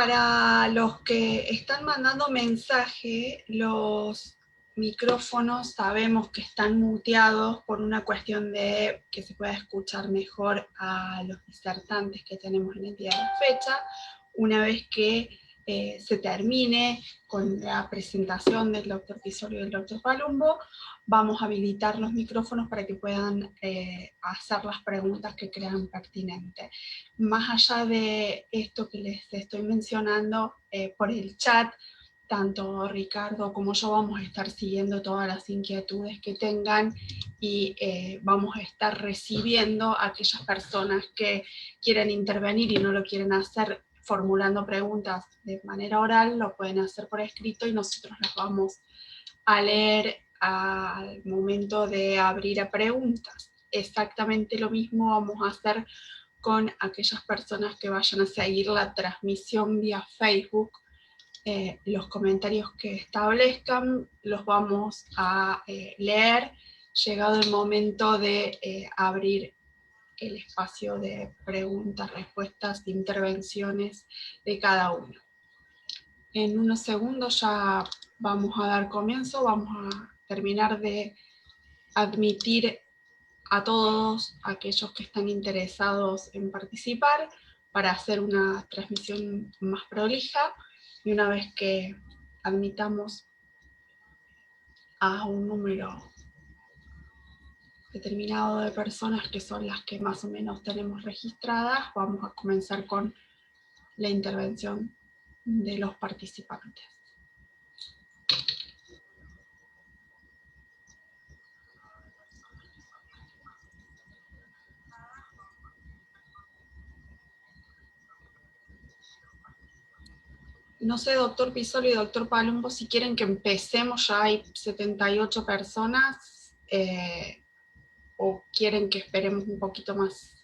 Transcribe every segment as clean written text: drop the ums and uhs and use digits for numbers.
Para los que están mandando mensaje, los micrófonos sabemos que están muteados por una cuestión de que se pueda escuchar mejor a los disertantes que tenemos en el día de la fecha. Una vez que se termine con la presentación del doctor Pisorio y del doctor Palumbo, vamos a habilitar los micrófonos para que puedan hacer las preguntas que crean pertinentes. Más allá de esto que les estoy mencionando por el chat, tanto Ricardo como yo vamos a estar siguiendo todas las inquietudes que tengan y vamos a estar recibiendo a aquellas personas que quieran intervenir y no lo quieren hacer formulando preguntas de manera oral, lo pueden hacer por escrito y nosotros las vamos a leer al momento de abrir a preguntas. Exactamente lo mismo vamos a hacer con aquellas personas que vayan a seguir la transmisión vía Facebook. Los comentarios que establezcan los vamos a leer, llegado el momento de abrir el espacio de preguntas, respuestas, intervenciones de cada uno. En unos segundos ya vamos a dar comienzo, vamos a terminar de admitir a todos aquellos que están interesados en participar para hacer una transmisión más prolija, y una vez que admitamos a un número determinado de personas, que son las que más o menos tenemos registradas, vamos a comenzar con la intervención de los participantes. No sé, doctor Pisolo y doctor Palumbo, si quieren que empecemos, ya hay 78 personas, o quieren que esperemos un poquito más.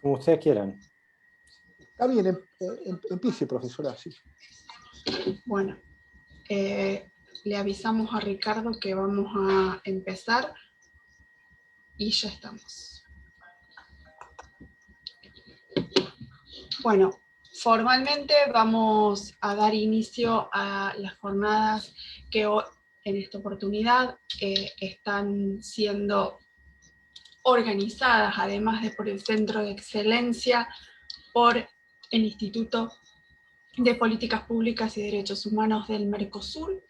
Como ustedes quieran. Está bien, empiece, profesora. Sí. Bueno, le avisamos a Ricardo que vamos a empezar y ya estamos. Bueno, formalmente vamos a dar inicio a las jornadas que hoy, en esta oportunidad, están siendo organizadas, además de por el Centro de Excelencia, por el Instituto de Políticas Públicas y Derechos Humanos del Mercosur.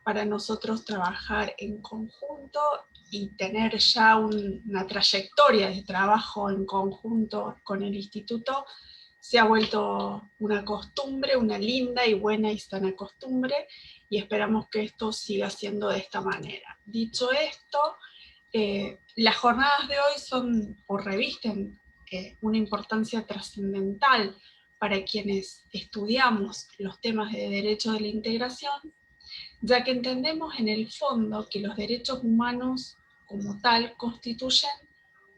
Para nosotros trabajar en conjunto y tener ya una trayectoria de trabajo en conjunto con el instituto se ha vuelto una costumbre, una linda y buena y sana costumbre, y esperamos que esto siga siendo de esta manera. Dicho esto, las jornadas de hoy son o revisten una importancia trascendental para quienes estudiamos los temas de derecho de la integración, ya que entendemos en el fondo que los derechos humanos como tal constituyen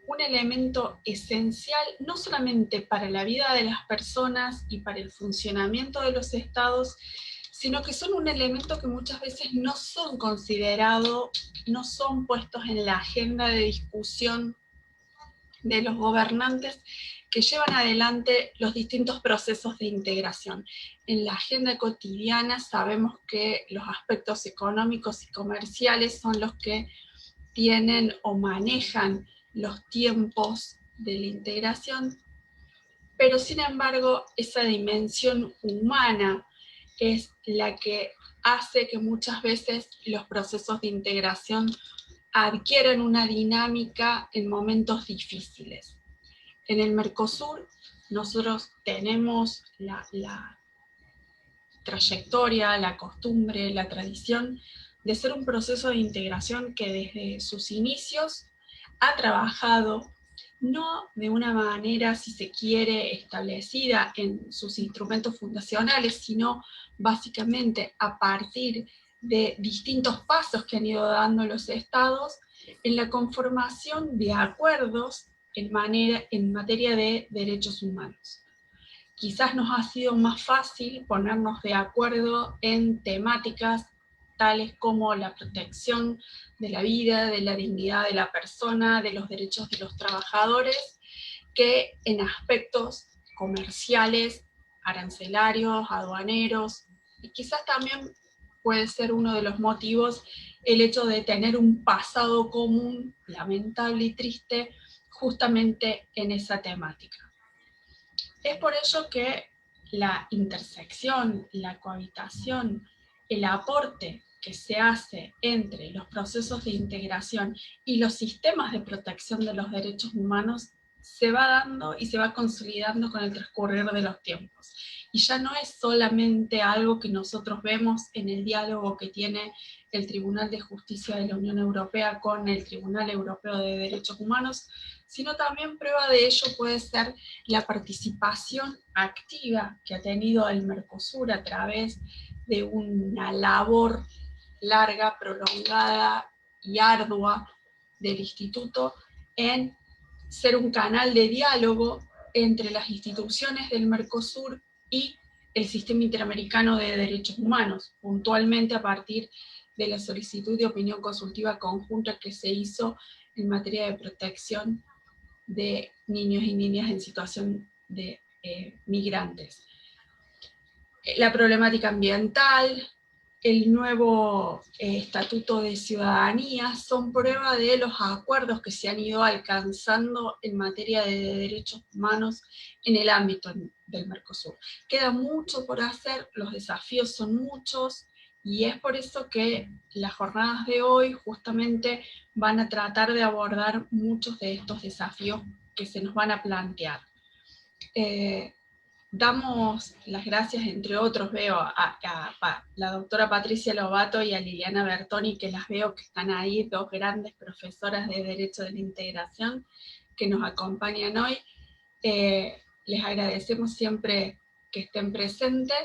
un elemento esencial no solamente para la vida de las personas y para el funcionamiento de los estados, sino que son un elemento que muchas veces no son considerados, no son puestos en la agenda de discusión de los gobernantes que llevan adelante los distintos procesos de integración. En la agenda cotidiana sabemos que los aspectos económicos y comerciales son los que tienen o manejan los tiempos de la integración, pero sin embargo esa dimensión humana es la que hace que muchas veces los procesos de integración adquieran una dinámica en momentos difíciles. En el Mercosur nosotros tenemos la trayectoria, la costumbre, la tradición de ser un proceso de integración que desde sus inicios ha trabajado no de una manera, si se quiere, establecida en sus instrumentos fundacionales, sino básicamente a partir de distintos pasos que han ido dando los estados en la conformación de acuerdos en materia de derechos humanos. Quizás nos ha sido más fácil ponernos de acuerdo en temáticas tales como la protección de la vida, de la dignidad de la persona, de los derechos de los trabajadores, que en aspectos comerciales arancelarios, aduaneros, y quizás también puede ser uno de los motivos el hecho de tener un pasado común, lamentable y triste, justamente en esa temática. Es por ello que la intersección, la cohabitación, el aporte que se hace entre los procesos de integración y los sistemas de protección de los derechos humanos se va dando y se va consolidando con el transcurrir de los tiempos. Y ya no es solamente algo que nosotros vemos en el diálogo que tiene el Tribunal de Justicia de la Unión Europea con el Tribunal Europeo de Derechos Humanos, sino también prueba de ello puede ser la participación activa que ha tenido el Mercosur a través de una labor larga, prolongada y ardua del Instituto en ser un canal de diálogo entre las instituciones del Mercosur y el Sistema Interamericano de Derechos Humanos, puntualmente a partir de la solicitud de opinión consultiva conjunta que se hizo en materia de protección de niños y niñas en situación de migrantes. La problemática ambiental, el nuevo Estatuto de Ciudadanía son prueba de los acuerdos que se han ido alcanzando en materia de derechos humanos en el ámbito del Mercosur. Queda mucho por hacer, los desafíos son muchos, y es por eso que las jornadas de hoy justamente van a tratar de abordar muchos de estos desafíos que se nos van a plantear. Damos las gracias, entre otros, veo a la doctora Patricia Lobato y a Liliana Bertoni, que las veo que están ahí, dos grandes profesoras de Derecho de la Integración, que nos acompañan hoy. Les agradecemos siempre que estén presentes.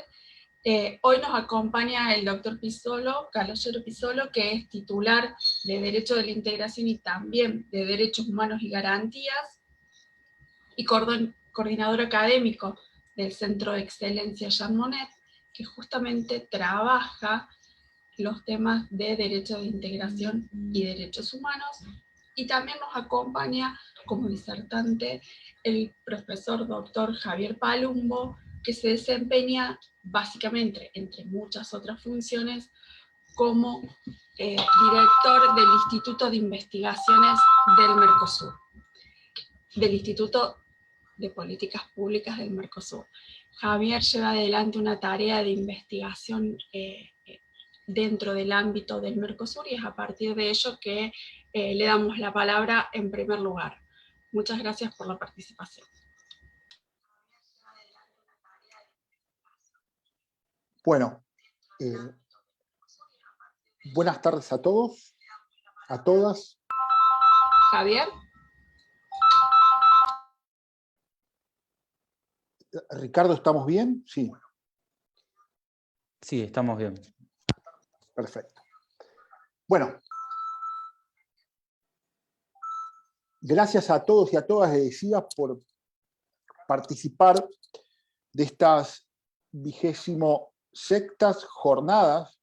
Hoy nos acompaña el doctor Pisolo, Calogero Pisolo, que es titular de Derecho de la Integración y también de Derechos Humanos y Garantías, y coordinador académico del Centro de Excelencia Jean Monnet, que justamente trabaja los temas de derecho de integración y derechos humanos, y también nos acompaña como disertante el profesor doctor Javier Palumbo, que se desempeña básicamente, entre muchas otras funciones, como director del Instituto de Investigaciones del Mercosur, del Instituto de Políticas Públicas del Mercosur. Javier lleva adelante una tarea de investigación dentro del ámbito del Mercosur, y es a partir de ello que le damos la palabra en primer lugar. Muchas gracias por la participación. Bueno, buenas tardes a todos, a todas. Javier. Ricardo, ¿estamos bien? Sí. Sí, estamos bien. Perfecto. Bueno, gracias a todos y a todas, les decía, por participar de estas 26ª jornadas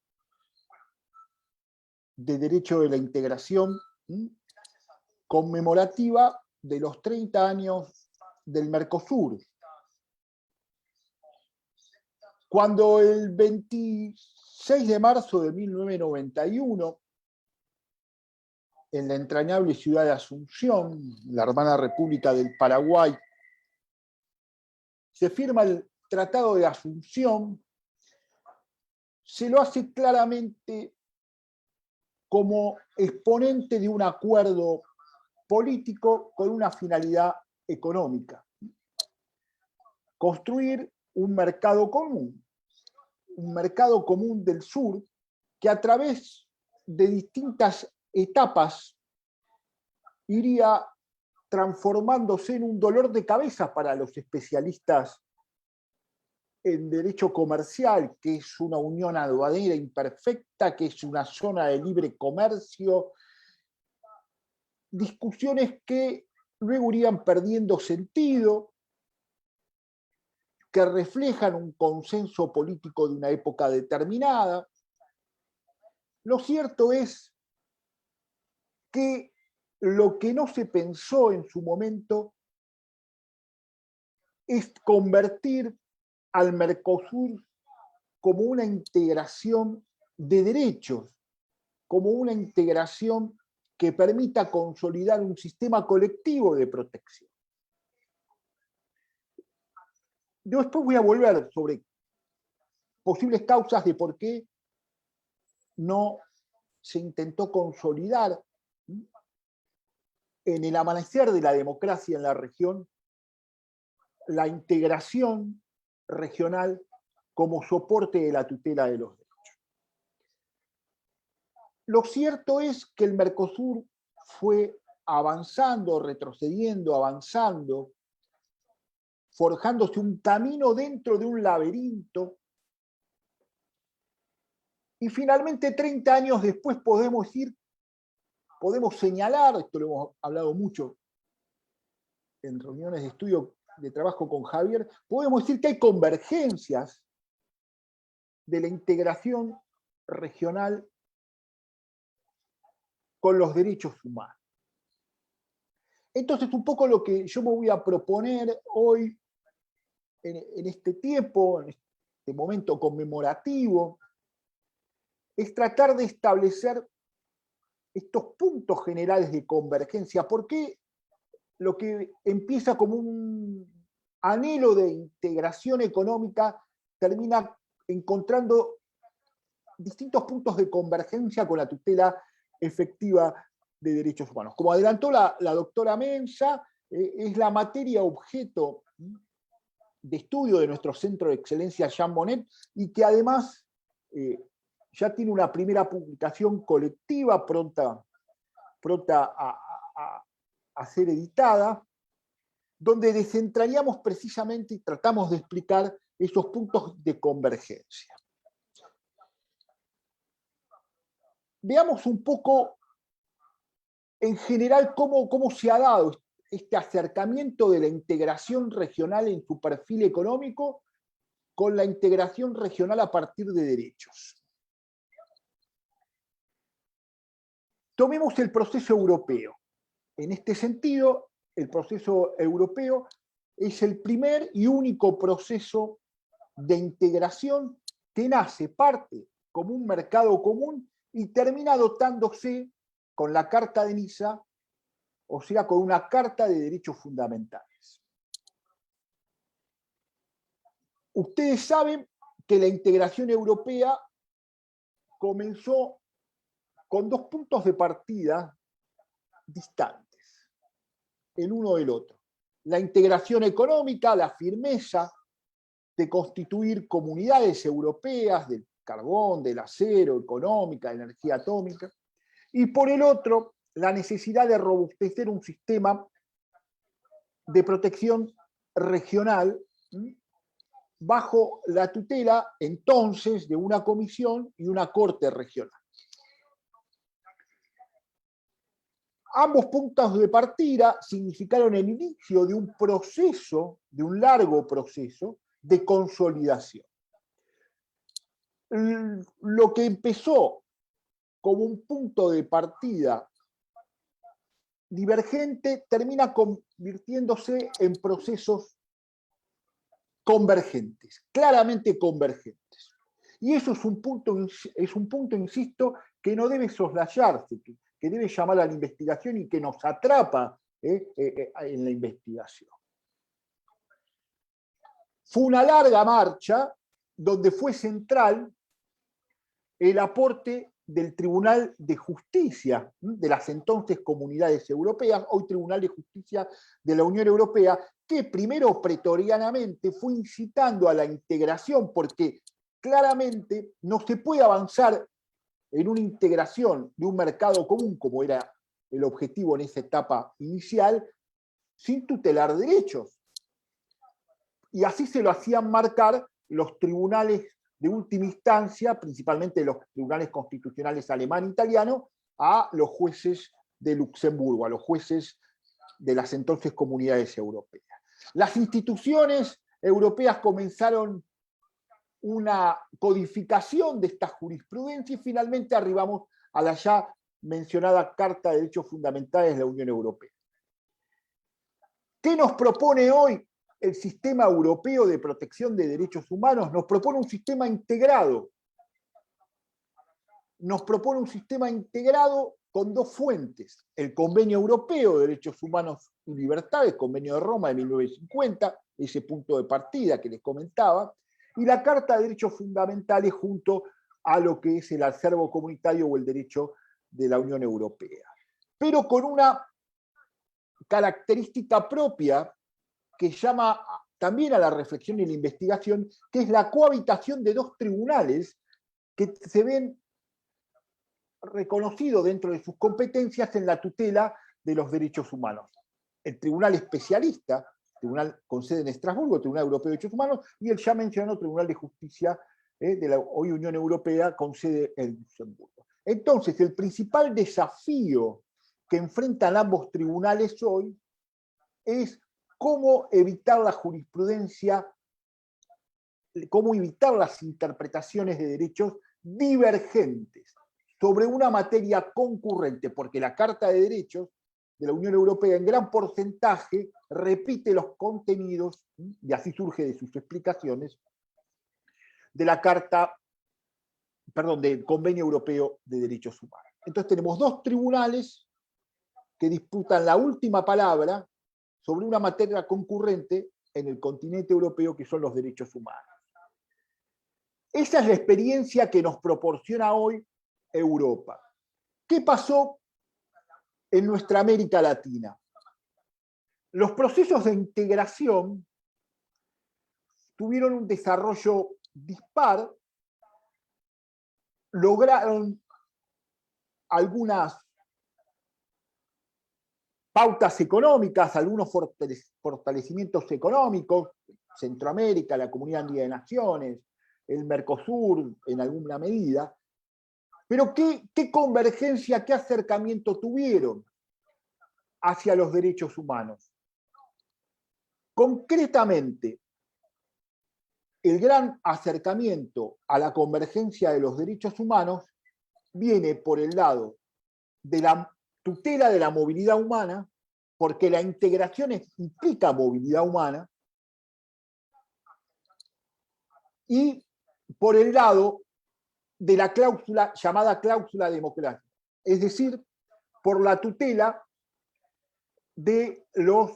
de Derecho de la Integración, conmemorativa de los 30 años del Mercosur. Cuando el 26 de marzo de 1991, en la entrañable ciudad de Asunción, la hermana República del Paraguay, se firma el Tratado de Asunción, se lo hace claramente como exponente de un acuerdo político con una finalidad económica: construir un mercado común del sur, que a través de distintas etapas iría transformándose en un dolor de cabeza para los especialistas en derecho comercial, que es una unión aduanera imperfecta, que es una zona de libre comercio, discusiones que luego irían perdiendo sentido, que reflejan un consenso político de una época determinada. Lo cierto es que lo que no se pensó en su momento es convertir al Mercosur como una integración de derechos, como una integración que permita consolidar un sistema colectivo de protección. Yo después voy a volver sobre posibles causas de por qué no se intentó consolidar en el amanecer de la democracia en la región la integración regional como soporte de la tutela de los derechos. Lo cierto es que el Mercosur fue avanzando, retrocediendo, avanzando, forjándose un camino dentro de un laberinto, y finalmente 30 años después podemos señalar, esto lo hemos hablado mucho en reuniones de estudio de trabajo con Javier, podemos decir que hay convergencias de la integración regional con los derechos humanos. Entonces, un poco lo que yo me voy a proponer hoy, en este tiempo, en este momento conmemorativo, es tratar de establecer estos puntos generales de convergencia. ¿Por qué lo que empieza como un anhelo de integración económica termina encontrando distintos puntos de convergencia con la tutela efectiva de derechos humanos? Como adelantó la doctora Mensa, es la materia objeto de estudio de nuestro Centro de Excelencia Jean Monnet, y que además ya tiene una primera publicación colectiva pronta a ser editada, donde desentrañamos precisamente y tratamos de explicar esos puntos de convergencia. Veamos un poco en general cómo se ha dado este acercamiento de la integración regional en su perfil económico con la integración regional a partir de derechos. Tomemos el proceso europeo. En este sentido, el proceso europeo es el primer y único proceso de integración que nace, parte como un mercado común y termina dotándose con la Carta de Niza, o sea, con una Carta de Derechos Fundamentales. Ustedes saben que la integración europea comenzó con dos puntos de partida distantes, el uno del otro. La integración económica, la firmeza de constituir comunidades europeas del carbón, del acero, económica, de energía atómica, y por el otro, la necesidad de robustecer un sistema de protección regional bajo la tutela entonces de una comisión y una corte regional. Ambos puntos de partida significaron el inicio de un proceso, de un largo proceso de consolidación. Lo que empezó como un punto de partida divergente termina convirtiéndose en procesos convergentes, claramente convergentes. Y eso es un punto, insisto, que no debe soslayarse, que debe llamar a la investigación y que nos atrapa en la investigación. Fue una larga marcha donde fue central el aporte del Tribunal de Justicia de las entonces Comunidades Europeas, hoy Tribunal de Justicia de la Unión Europea, que primero pretorianamente fue incitando a la integración, porque claramente no se puede avanzar en una integración de un mercado común, como era el objetivo en esa etapa inicial, sin tutelar derechos. Y así se lo hacían marcar los tribunales de última instancia, principalmente los tribunales constitucionales alemán e italiano, a los jueces de Luxemburgo, a los jueces de las entonces Comunidades Europeas. Las instituciones europeas comenzaron una codificación de esta jurisprudencia y finalmente arribamos a la ya mencionada Carta de Derechos Fundamentales de la Unión Europea. ¿Qué nos propone hoy el sistema europeo de protección de derechos humanos nos propone un sistema integrado. Nos propone un sistema integrado con dos fuentes: el Convenio Europeo de Derechos Humanos y Libertades, Convenio de Roma de 1950, ese punto de partida que les comentaba, y la Carta de Derechos Fundamentales junto a lo que es el acervo comunitario o el derecho de la Unión Europea. Pero con una característica propia que llama también a la reflexión y la investigación, que es la cohabitación de dos tribunales que se ven reconocidos dentro de sus competencias en la tutela de los derechos humanos. El Tribunal Especialista, Tribunal con sede en Estrasburgo, Tribunal Europeo de Derechos Humanos, y el ya mencionado Tribunal de Justicia de la hoy Unión Europea con sede en Luxemburgo. Entonces, el principal desafío que enfrentan ambos tribunales hoy es cómo evitar la jurisprudencia, cómo evitar las interpretaciones de derechos divergentes sobre una materia concurrente, porque la Carta de Derechos de la Unión Europea en gran porcentaje repite los contenidos, y así surge de sus explicaciones, de la Carta, perdón, del Convenio Europeo de Derechos Humanos. Entonces tenemos dos tribunales que disputan la última palabra sobre una materia concurrente en el continente europeo, que son los derechos humanos. Esa es la experiencia que nos proporciona hoy Europa. ¿Qué pasó en nuestra América Latina? Los procesos de integración tuvieron un desarrollo dispar, lograron algunas pautas económicas, algunos fortalecimientos económicos, Centroamérica, la Comunidad Andina de Naciones, el Mercosur en alguna medida, pero ¿qué convergencia, qué acercamiento tuvieron hacia los derechos humanos? Concretamente, el gran acercamiento a la convergencia de los derechos humanos viene por el lado de la tutela de la movilidad humana, porque la integración implica movilidad humana, y por el lado de la cláusula llamada cláusula democrática, es decir, por la tutela de los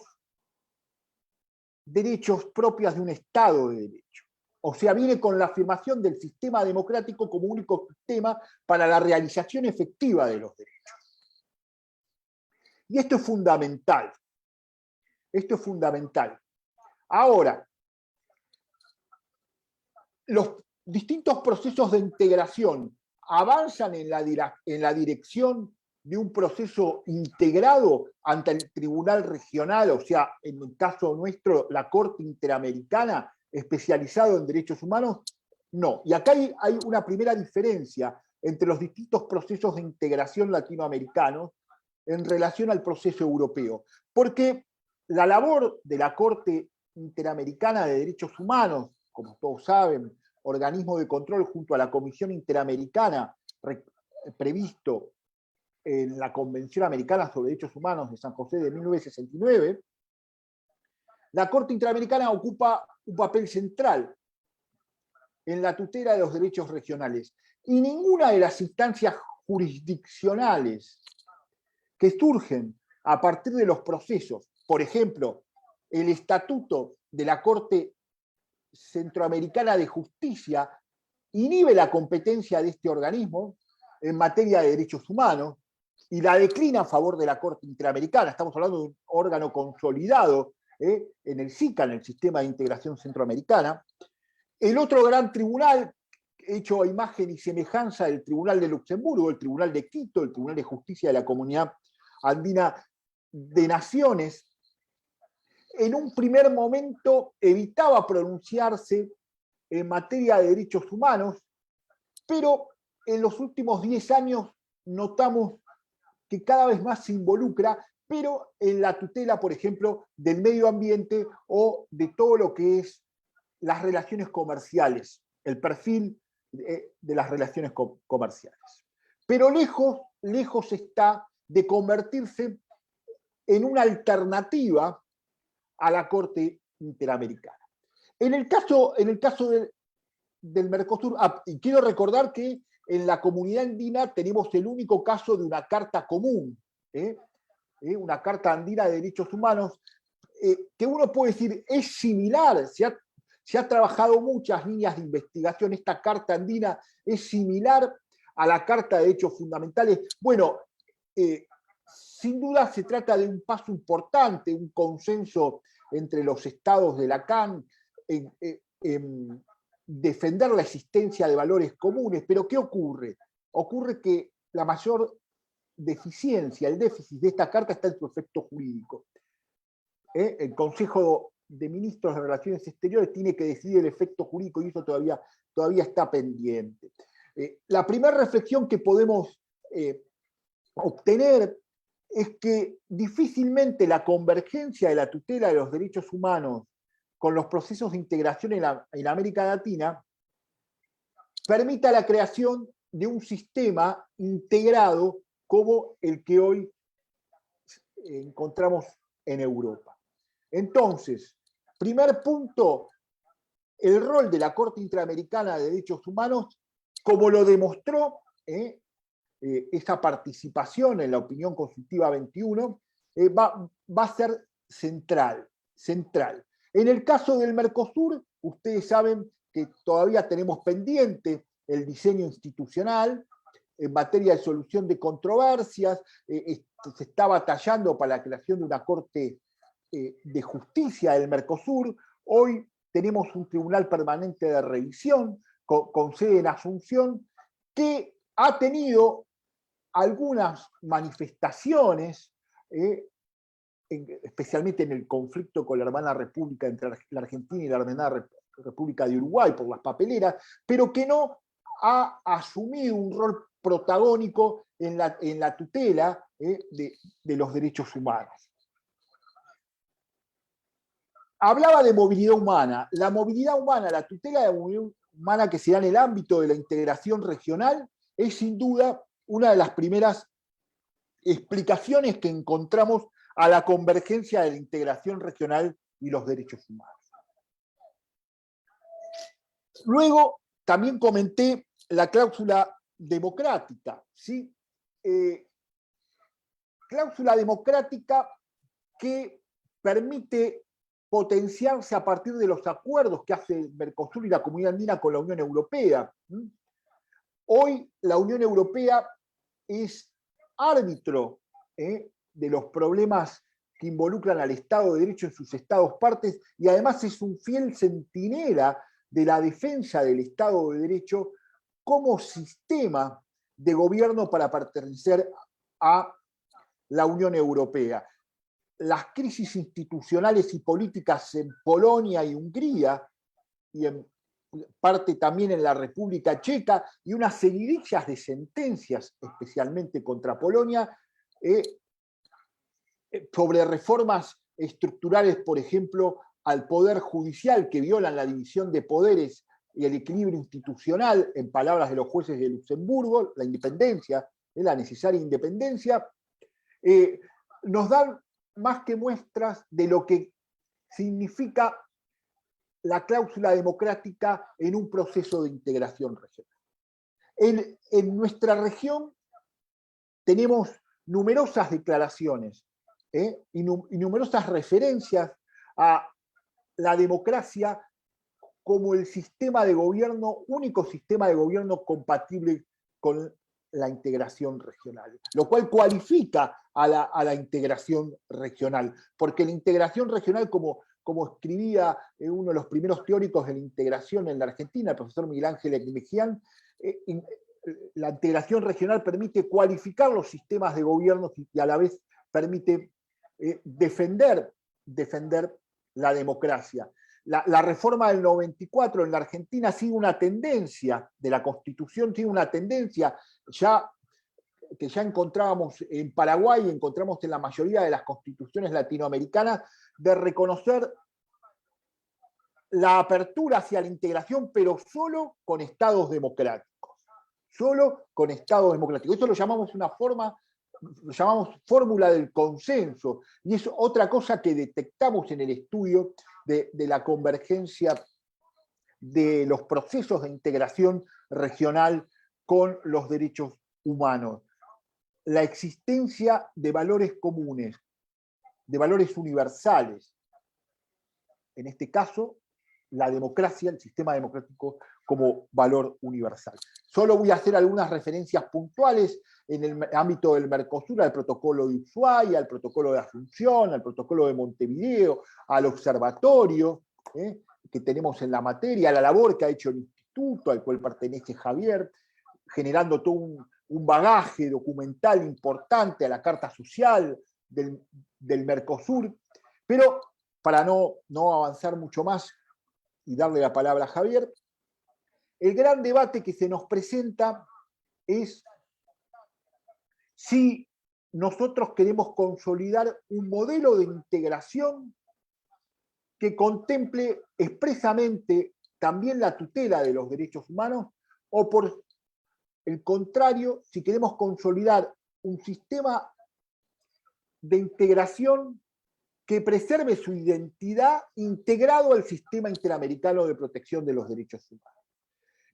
derechos propios de un Estado de Derecho. O sea, viene con la afirmación del sistema democrático como único sistema para la realización efectiva de los derechos. Y esto es fundamental. Esto es fundamental. Ahora, los distintos procesos de integración avanzan en la dirección de un proceso integrado ante el Tribunal Regional, o sea, en el caso nuestro, la Corte Interamericana, especializado en derechos humanos. No. Y acá hay una primera diferencia entre los distintos procesos de integración latinoamericanos en relación al proceso europeo. Porque la labor de la Corte Interamericana de Derechos Humanos, como todos saben, organismo de control junto a la Comisión Interamericana, previsto en la Convención Americana sobre Derechos Humanos de San José de 1969, la Corte Interamericana ocupa un papel central en la tutela de los derechos regionales. Y ninguna de las instancias jurisdiccionales que surgen a partir de los procesos, por ejemplo, el Estatuto de la Corte Centroamericana de Justicia, inhibe la competencia de este organismo en materia de derechos humanos y la declina a favor de la Corte Interamericana. Estamos hablando de un órgano consolidado en el SICA, en el Sistema de Integración Centroamericana. El otro gran tribunal, hecho a imagen y semejanza del Tribunal de Luxemburgo, el Tribunal de Quito, el Tribunal de Justicia de la Comunidad Andina de Naciones, en un primer momento evitaba pronunciarse en materia de derechos humanos, pero en los últimos 10 años notamos que cada vez más se involucra, pero en la tutela, por ejemplo, del medio ambiente o de todo lo que es las relaciones comerciales, el perfil de las relaciones comerciales. Pero lejos está de convertirse en una alternativa a la Corte Interamericana. En el caso del Mercosur, y quiero recordar que en la comunidad andina tenemos el único caso de una carta común, una carta andina de derechos humanos, que uno puede decir es similar, se ha trabajado muchas líneas de investigación, esta carta andina es similar a la Carta de Derechos Fundamentales. Bueno, sin duda se trata de un paso importante, un consenso entre los estados de la CAN en defender la existencia de valores comunes, pero ¿qué ocurre? Ocurre que la mayor deficiencia, el déficit de esta carta está en su efecto jurídico. El Consejo de Ministros de Relaciones Exteriores tiene que decidir el efecto jurídico y eso todavía está pendiente. La primera reflexión que podemos obtener es que difícilmente la convergencia de la tutela de los derechos humanos con los procesos de integración en América Latina permita la creación de un sistema integrado como el que hoy encontramos en Europa. Entonces, primer punto, el rol de la Corte Interamericana de Derechos Humanos, como lo demostró esa participación en la opinión consultiva 21, va a ser central. En el caso del Mercosur, ustedes saben que todavía tenemos pendiente el diseño institucional en materia de solución de controversias, se está batallando para la creación de una Corte de Justicia del Mercosur. Hoy tenemos un tribunal permanente de revisión con sede en Asunción que ha tenido algunas manifestaciones, especialmente en el conflicto con la hermana república entre la Argentina y la hermana República de Uruguay por las papeleras, pero que no ha asumido un rol protagónico en la tutela de los derechos humanos. Hablaba de movilidad humana. La movilidad humana, la tutela de la movilidad humana que se da en el ámbito de la integración regional es sin duda una de las primeras explicaciones que encontramos a la convergencia de la integración regional y los derechos humanos. Luego, también comenté la cláusula democrática, ¿sí? Cláusula democrática que permite potenciarse a partir de los acuerdos que hace el Mercosur y la Comunidad Andina con la Unión Europea. Hoy la Unión Europea es árbitro de los problemas que involucran al Estado de Derecho en sus estados partes y además es un fiel centinela de la defensa del Estado de Derecho como sistema de gobierno para pertenecer a la Unión Europea. Las crisis institucionales y políticas en Polonia y Hungría, y en parte también en la República Checa, y unas seguidillas de sentencias, especialmente contra Polonia, sobre reformas estructurales, por ejemplo, al Poder Judicial, que violan la división de poderes y el equilibrio institucional, en palabras de los jueces de Luxemburgo, la independencia, la necesaria independencia, nos dan más que muestras de lo que significa la cláusula democrática en un proceso de integración regional. En nuestra región tenemos numerosas declaraciones y numerosas referencias a la democracia como el sistema de gobierno, único sistema de gobierno compatible con la integración regional, lo cual cualifica a la integración regional, porque la integración regional, como escribía uno de los primeros teóricos de la integración en la Argentina, el profesor Miguel Ángel Ekmejian, la integración regional permite cualificar los sistemas de gobierno y a la vez permite defender la democracia. La reforma del 94 en la Argentina sigue una tendencia de la Constitución, sigue una tendencia que ya encontrábamos en Paraguay, encontramos en la mayoría de las constituciones latinoamericanas, de reconocer la apertura hacia la integración, pero solo con estados democráticos. Solo con estados democráticos. Esto lo llamamos lo llamamos fórmula del consenso, y es otra cosa que detectamos en el estudio de la convergencia de los procesos de integración regional con los derechos humanos. La existencia de valores comunes, de valores universales, en este caso, la democracia, el sistema democrático como valor universal. Solo voy a hacer algunas referencias puntuales en el ámbito del Mercosur, al protocolo de Ushuaia, al protocolo de Asunción, al protocolo de Montevideo, al observatorio que tenemos en la materia, a la labor que ha hecho el instituto al cual pertenece Javier, generando todo un bagaje documental importante a la Carta Social del Mercosur. Pero para no avanzar mucho más y darle la palabra a Javier, el gran debate que se nos presenta es si nosotros queremos consolidar un modelo de integración que contemple expresamente también la tutela de los derechos humanos, o por el contrario, si queremos consolidar un sistema de integración que preserve su identidad integrado al sistema interamericano de protección de los derechos humanos.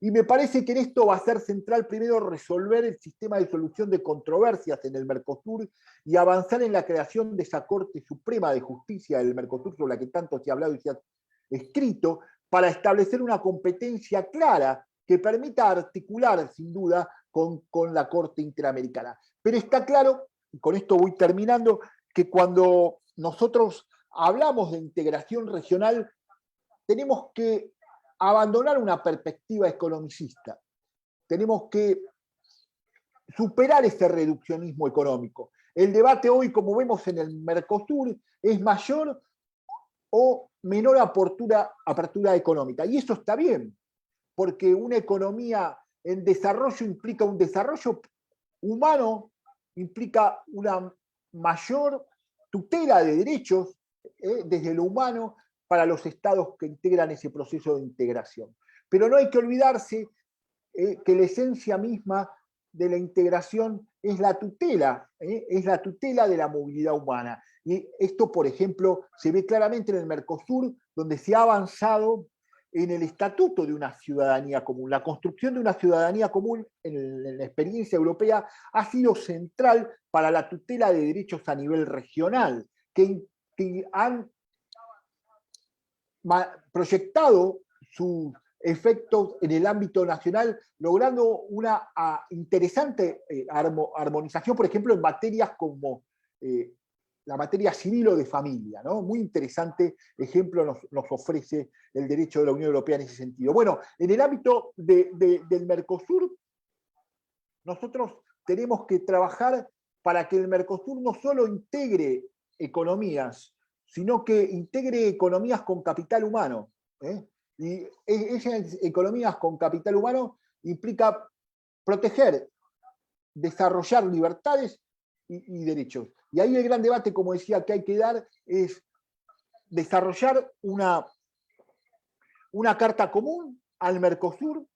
Y me parece que en esto va a ser central primero resolver el sistema de solución de controversias en el Mercosur y avanzar en la creación de esa Corte Suprema de Justicia del Mercosur, sobre la que tanto se ha hablado y se ha escrito, para establecer una competencia clara que permita articular, sin duda, con la Corte Interamericana. Pero está claro, y con esto voy terminando, que cuando nosotros hablamos de integración regional, tenemos que abandonar una perspectiva economicista. Tenemos que superar ese reduccionismo económico. El debate hoy, como vemos en el Mercosur, es mayor o menor apertura económica. Y eso está bien, porque una economía en desarrollo implica un desarrollo humano, implica una mayor tutela de derechos desde lo humano para los estados que integran ese proceso de integración. Pero no hay que olvidarse que la esencia misma de la integración es la tutela de la movilidad humana. Y esto, por ejemplo, se ve claramente en el Mercosur, donde se ha avanzado en el estatuto de una ciudadanía común. La construcción de una ciudadanía común en la experiencia europea ha sido central para la tutela de derechos a nivel regional, que han proyectado sus efectos en el ámbito nacional, logrando una interesante armonización, por ejemplo, en materias como la materia civil o de familia, ¿no? Muy interesante ejemplo nos ofrece el derecho de la Unión Europea en ese sentido. Bueno, en el ámbito del Mercosur, nosotros tenemos que trabajar para que el Mercosur no solo integre economías, sino que integre economías con capital humano. Y esas economías con capital humano implica proteger, desarrollar libertades y derechos. Y ahí el gran debate, como decía, que hay que dar es desarrollar una carta común al Mercosur.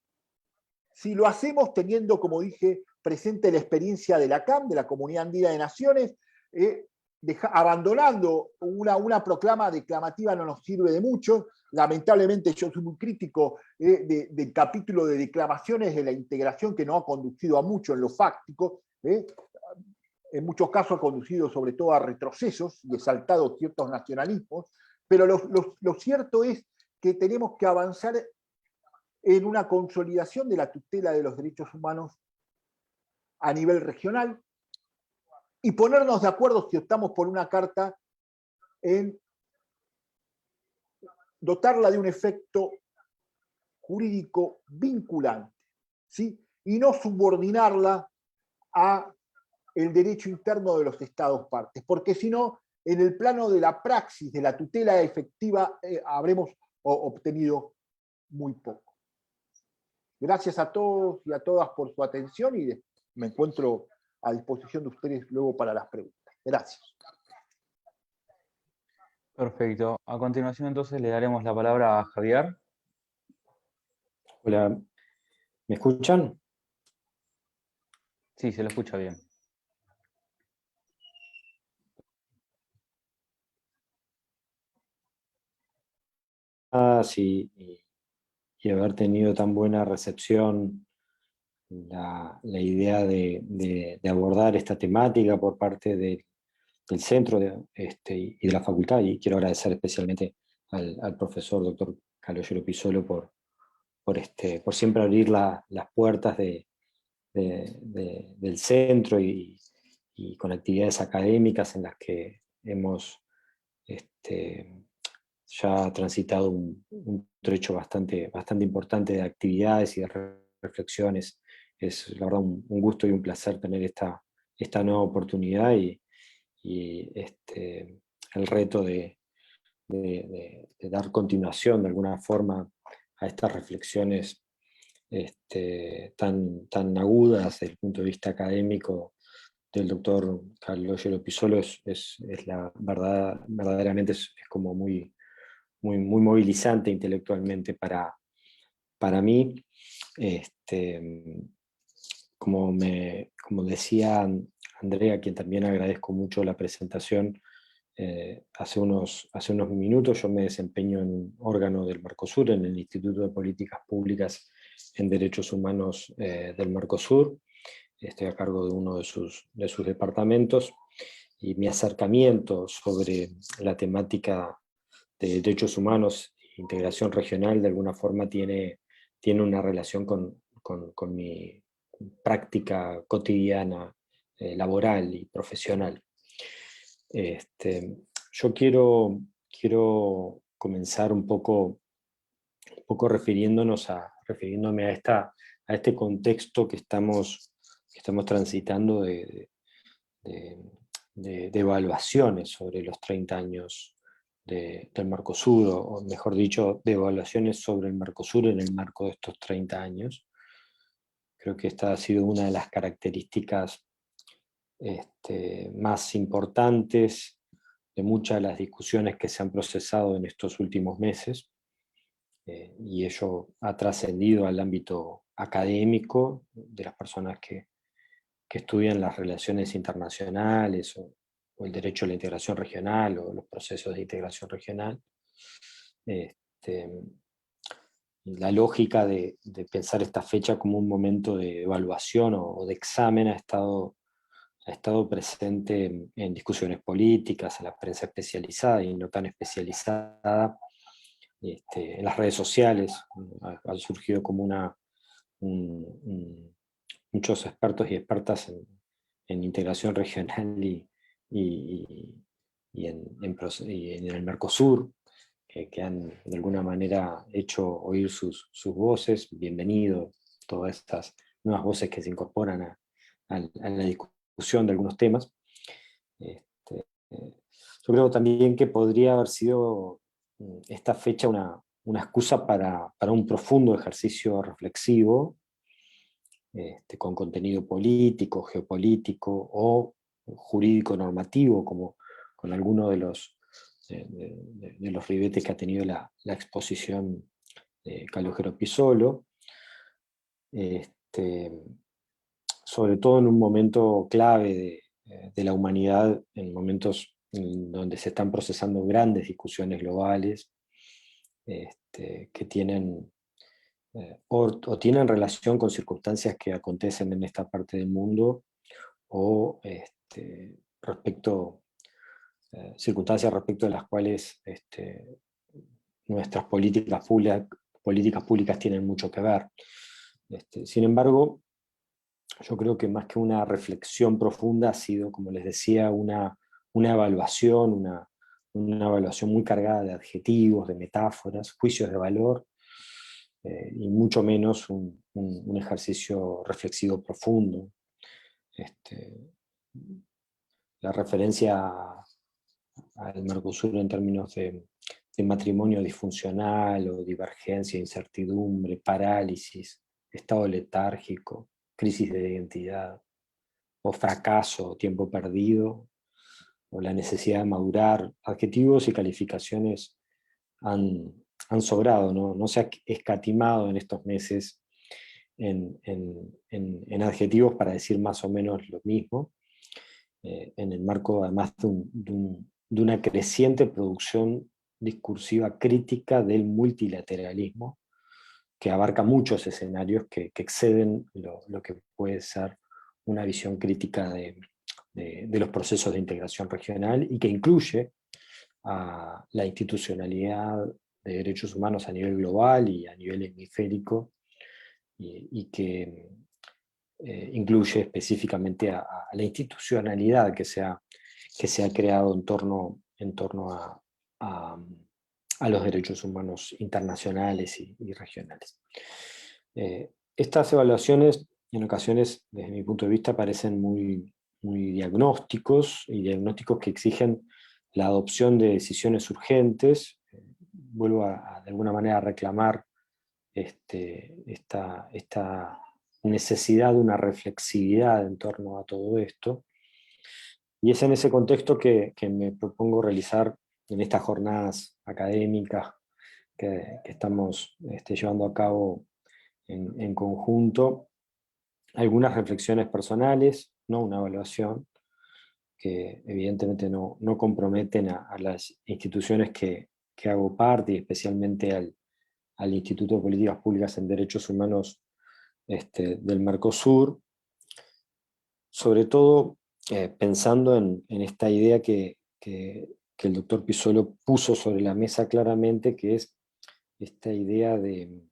Si lo hacemos teniendo, como dije, presente la experiencia de la CAM, de la Comunidad Andina de Naciones, abandonando una proclama declamativa no nos sirve de mucho. Lamentablemente yo soy muy crítico del capítulo de declamaciones de la integración, que no ha conducido a mucho en lo fáctico. En muchos casos ha conducido sobre todo a retrocesos y exaltado ciertos nacionalismos, pero lo cierto es que tenemos que avanzar en una consolidación de la tutela de los derechos humanos a nivel regional y ponernos de acuerdo, si optamos por una carta, en dotarla de un efecto jurídico vinculante, ¿sí? Y no subordinarla a el derecho interno de los estados partes, porque si no, en el plano de la praxis, de la tutela efectiva, habremos obtenido muy poco. Gracias a todos y a todas por su atención y me encuentro a disposición de ustedes luego para las preguntas. Gracias. Perfecto. A continuación entonces le daremos la palabra a Javier. Hola, ¿me escuchan? Sí, se lo escucha bien. preguntas y haber tenido tan buena recepción la idea de abordar esta temática por parte del centro y de la facultad. Y quiero agradecer especialmente al profesor doctor Calogero Pisolo por siempre abrir las puertas del centro y con actividades académicas en las que hemos ya transitado un trecho bastante importante de actividades y de reflexiones. Es la verdad un gusto y un placer tener esta nueva oportunidad y el reto de dar continuación de alguna forma a estas reflexiones tan agudas desde el punto de vista académico del doctor Calogero Pisolo es verdaderamente es como muy movilizante intelectualmente para mí. Como decía Andrea, a quien también agradezco mucho la presentación, hace unos minutos yo me desempeño en un órgano del Mercosur, en el Instituto de Políticas Públicas en Derechos Humanos del Mercosur. Estoy a cargo de uno de sus departamentos, y mi acercamiento sobre la temática de derechos humanos e integración regional de alguna forma tiene una relación con mi práctica cotidiana, laboral y profesional. Yo quiero comenzar un poco refiriéndome a este contexto que estamos transitando de evaluaciones sobre los 30 años del Mercosur, o mejor dicho, de evaluaciones sobre el Mercosur en el marco de estos 30 años. Creo que esta ha sido una de las características más importantes de muchas de las discusiones que se han procesado en estos últimos meses, y ello ha trascendido al ámbito académico de las personas que estudian las relaciones internacionales o el derecho a la integración regional o los procesos de integración regional. La lógica de pensar esta fecha como un momento de evaluación o de examen ha estado presente en discusiones políticas, en la prensa especializada y no tan especializada, en las redes sociales. Ha surgido como muchos expertos y expertas en integración regional y en el Mercosur, que han de alguna manera hecho oír sus voces. Bienvenido todas estas nuevas voces que se incorporan a la discusión de algunos temas. Yo creo también que podría haber sido esta fecha una excusa para un profundo ejercicio reflexivo, con contenido político, geopolítico o jurídico normativo, como con algunos de los ribetes que ha tenido la exposición de Calogero Pisolo, sobre todo en un momento clave de la humanidad, en momentos donde se están procesando grandes discusiones globales que tienen o tienen relación con circunstancias que acontecen en esta parte del mundo, o circunstancias respecto de las cuales nuestras políticas públicas tienen mucho que ver. Sin embargo, yo creo que más que una reflexión profunda ha sido, como les decía, una evaluación, una evaluación muy cargada de adjetivos, de metáforas, juicios de valor, y mucho menos un ejercicio reflexivo profundo. La referencia al Mercosur en términos de matrimonio disfuncional o divergencia, incertidumbre, parálisis, estado letárgico, crisis de identidad, o fracaso, o tiempo perdido, o la necesidad de madurar, adjetivos y calificaciones han sobrado, no se ha escatimado en estos meses en adjetivos para decir más o menos lo mismo, en el marco además de una creciente producción discursiva crítica del multilateralismo, que abarca muchos escenarios que exceden lo que puede ser una visión crítica de los procesos de integración regional, y que incluye a la institucionalidad de derechos humanos a nivel global y a nivel hemisférico, y que incluye específicamente a la institucionalidad que se ha creado en torno a los derechos humanos internacionales y regionales. Estas evaluaciones, en ocasiones, desde mi punto de vista, parecen muy diagnósticos, y diagnósticos que exigen la adopción de decisiones urgentes. Vuelvo de alguna manera a reclamar esta necesidad de una reflexividad en torno a todo esto. Y es en ese contexto que me propongo realizar en estas jornadas académicas que estamos llevando a cabo en conjunto, algunas reflexiones personales, no una evaluación, que evidentemente no comprometen a las instituciones que hago parte, y especialmente al Instituto de Políticas Públicas en Derechos Humanos del Mercosur, sobre todo pensando en esta idea que el doctor Pizzolo puso sobre la mesa claramente, que es esta idea de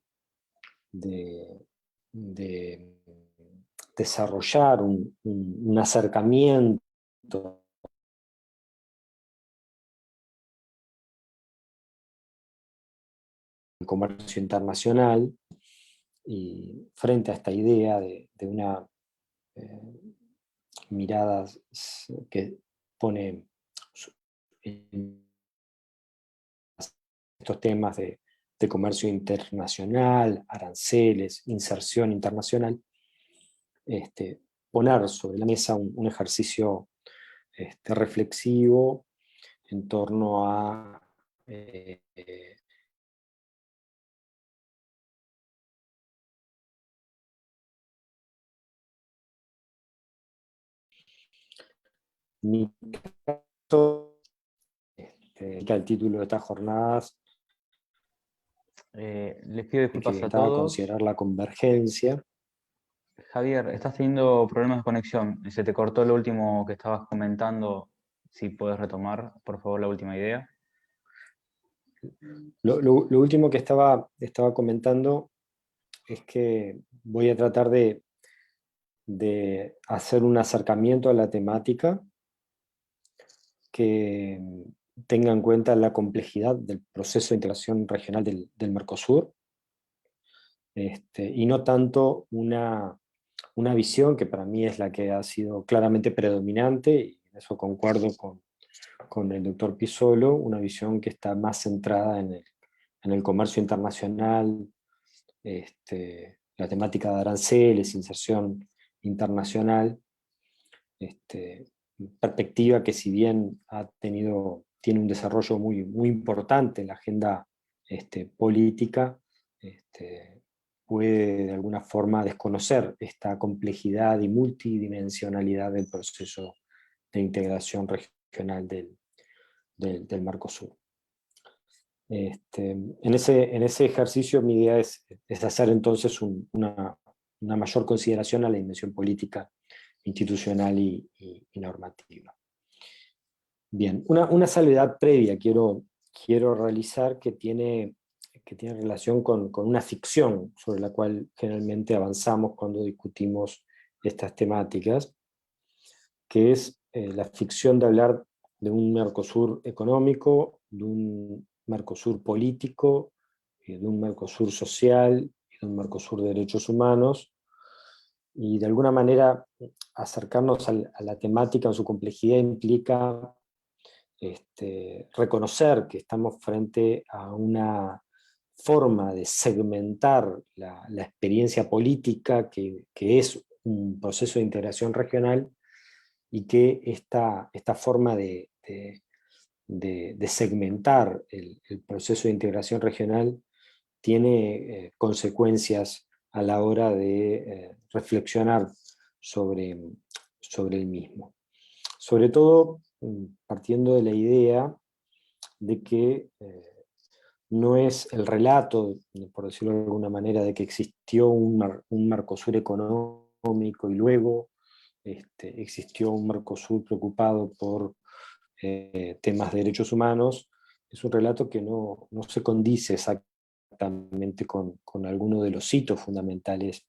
desarrollar un acercamiento al comercio internacional, y frente a esta idea de una mirada que pone estos temas de comercio internacional, aranceles, inserción internacional, poner sobre la mesa un ejercicio reflexivo en torno a mi caso, el título de estas jornadas, Les pido disculpas que a está a todos. considerar la convergencia. Javier, estás teniendo problemas de conexión. Se te cortó lo último que estabas comentando. Si puedes retomar, por favor, la última idea. Lo último que estaba comentando es que voy a tratar de hacer un acercamiento a la temática que tenga en cuenta la complejidad del proceso de integración regional del Mercosur, y no tanto una visión que para mí es la que ha sido claramente predominante, y en eso concuerdo con el doctor Pizzolo, una visión que está más centrada en el comercio internacional, la temática de aranceles, inserción internacional, perspectiva que, si bien tiene un desarrollo muy importante en la agenda política, puede de alguna forma desconocer esta complejidad y multidimensionalidad del proceso de integración regional del Mercosur. En ese ejercicio mi idea es hacer entonces una mayor consideración a la dimensión política, institucional y normativa. Bien, una salvedad previa quiero realizar, que tiene relación con una ficción sobre la cual generalmente avanzamos cuando discutimos estas temáticas, que es la ficción de hablar de un Mercosur económico, de un Mercosur político, de un Mercosur social y de un Mercosur de derechos humanos, y de alguna manera acercarnos a la temática en su complejidad implica reconocer que estamos frente a una forma de segmentar la experiencia política que es un proceso de integración regional, y que esta forma de segmentar el proceso de integración regional tiene consecuencias a la hora de reflexionar sobre el mismo. Sobre todo partiendo de la idea de que no es el relato, por decirlo de alguna manera, de que existió un Mercosur económico y luego existió un Mercosur preocupado por temas de derechos humanos. Es un relato que no se condice exactamente con alguno de los hitos fundamentales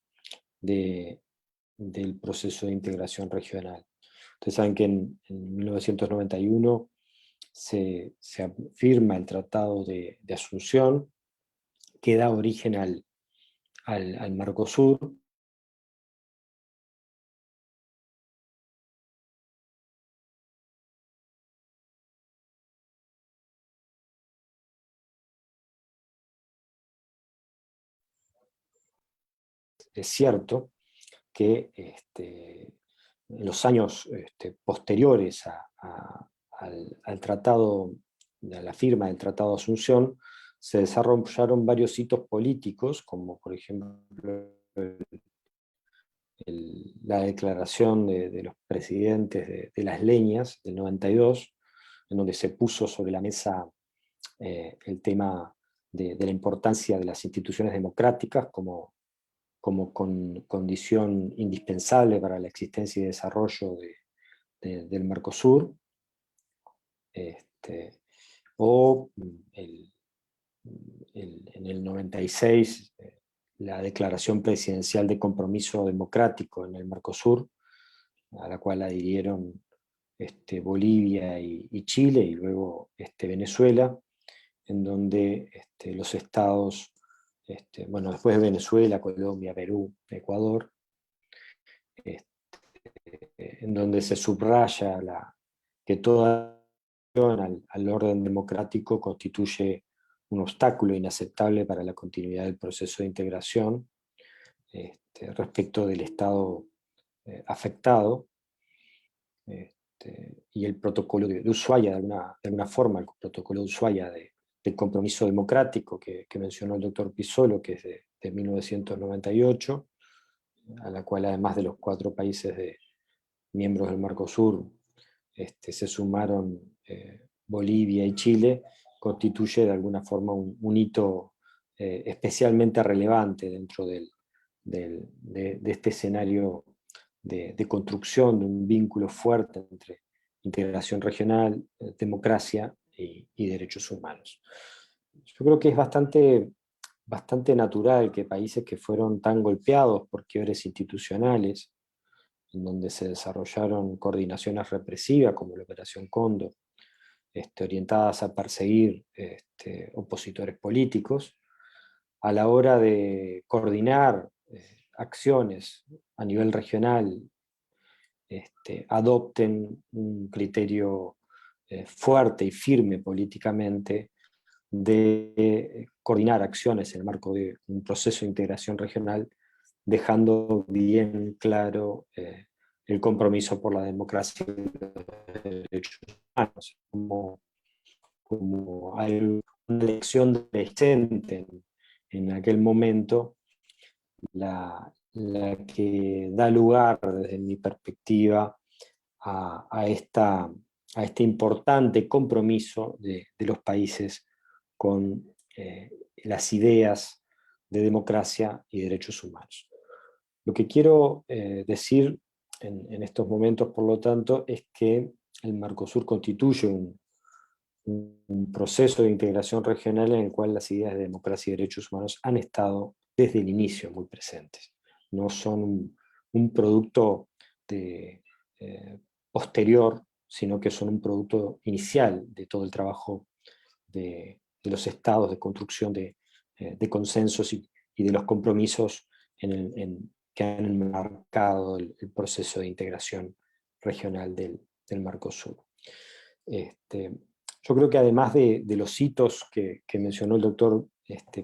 del proceso de integración regional. Ustedes saben que en 1991 se firma el Tratado de Asunción, que da origen al Mercosur. Es cierto que en los años posteriores al tratado, a la firma del Tratado de Asunción, se desarrollaron varios hitos políticos, como por ejemplo la declaración de los presidentes de las leñas del 92, en donde se puso sobre la mesa el tema de la importancia de las instituciones democráticas como condición indispensable para la existencia y desarrollo del Mercosur, o en el 96 la declaración presidencial de compromiso democrático en el Mercosur, a la cual adhirieron Bolivia y Chile, y luego Venezuela, en donde los estados, bueno, después de Venezuela, Colombia, Perú, Ecuador, en donde se subraya que toda al orden democrático constituye un obstáculo inaceptable para la continuidad del proceso de integración respecto del Estado afectado, y el protocolo de Ushuaia, de alguna forma, el protocolo de Ushuaia del compromiso democrático que mencionó el doctor Pisolo, que es de 1998, a la cual además de los 4 países miembros del Mercosur se sumaron Bolivia y Chile, constituye de alguna forma un hito especialmente relevante dentro de este escenario de construcción de un vínculo fuerte entre integración regional, democracia y derechos humanos. Yo creo que es bastante natural que países que fueron tan golpeados por quiebres institucionales, en donde se desarrollaron coordinaciones represivas como la Operación Cóndor, orientadas a perseguir opositores políticos, a la hora de coordinar acciones a nivel regional, adopten un criterio fuerte y firme políticamente de coordinar acciones en el marco de un proceso de integración regional, dejando bien claro el compromiso por la democracia y los derechos humanos, como hay una elección decente en aquel momento, la que da lugar, desde mi perspectiva, a este importante compromiso de los países con las ideas de democracia y derechos humanos. Lo que quiero decir en estos momentos, por lo tanto, es que el Mercosur constituye un proceso de integración regional en el cual las ideas de democracia y derechos humanos han estado desde el inicio muy presentes. No son un producto posterior, sino que son un producto inicial de todo el trabajo de los estados, de construcción de consensos y de los compromisos que han enmarcado el proceso de integración regional del Mercosur. Yo creo que además de los hitos que mencionó el doctor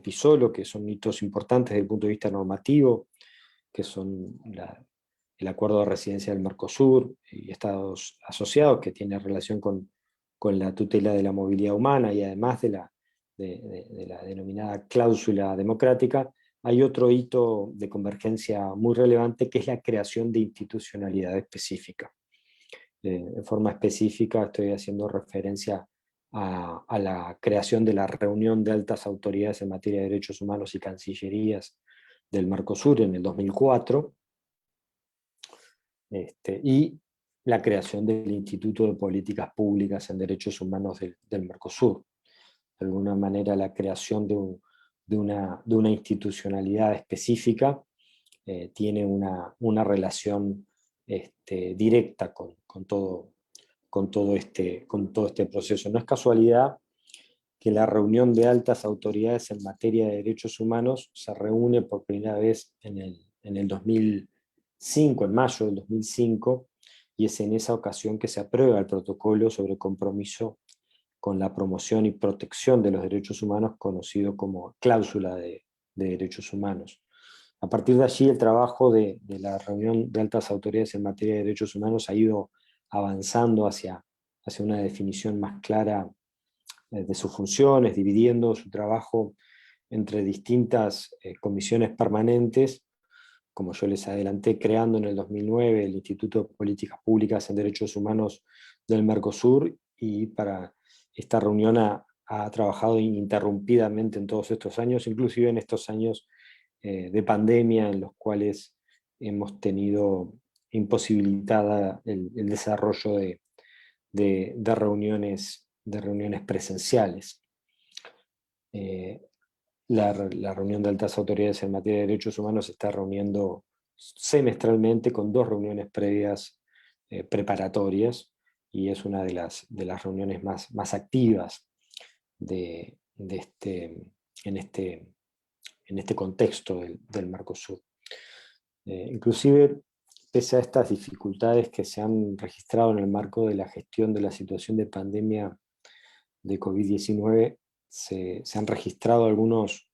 Pisolo, que son hitos importantes desde el punto de vista normativo, que son el acuerdo de residencia del Mercosur y estados asociados, que tiene relación con la tutela de la movilidad humana, y además de la denominada cláusula democrática, hay otro hito de convergencia muy relevante, que es la creación de institucionalidad específica. En forma específica estoy haciendo referencia a la creación de la reunión de altas autoridades en materia de derechos humanos y cancillerías del Mercosur en el 2004, y la creación del Instituto de Políticas Públicas en Derechos Humanos del Mercosur. De alguna manera, la creación de una institucionalidad específica tiene una relación directa con todo este proceso. No es casualidad que la reunión de altas autoridades en materia de derechos humanos se reúne por primera vez en el 2005, en mayo del 2005, y es en esa ocasión que se aprueba el protocolo sobre compromiso con la promoción y protección de los derechos humanos, conocido como cláusula de derechos humanos. A partir de allí, el trabajo de la reunión de altas autoridades en materia de derechos humanos ha ido avanzando hacia una definición más clara de sus funciones, dividiendo su trabajo entre distintas comisiones permanentes, como yo les adelanté, creando en el 2009 el Instituto de Políticas Públicas en Derechos Humanos del Mercosur, y para esta reunión ha trabajado ininterrumpidamente en todos estos años, inclusive en estos años de pandemia, en los cuales hemos tenido imposibilitada el desarrollo de reuniones presenciales. La reunión de altas autoridades en materia de derechos humanos se está reuniendo semestralmente, con 2 reuniones previas preparatorias, y es una de las reuniones más activas en este contexto del Mercosur. Inclusive, pese a estas dificultades que se han registrado en el marco de la gestión de la situación de pandemia de COVID-19, se han registrado algunos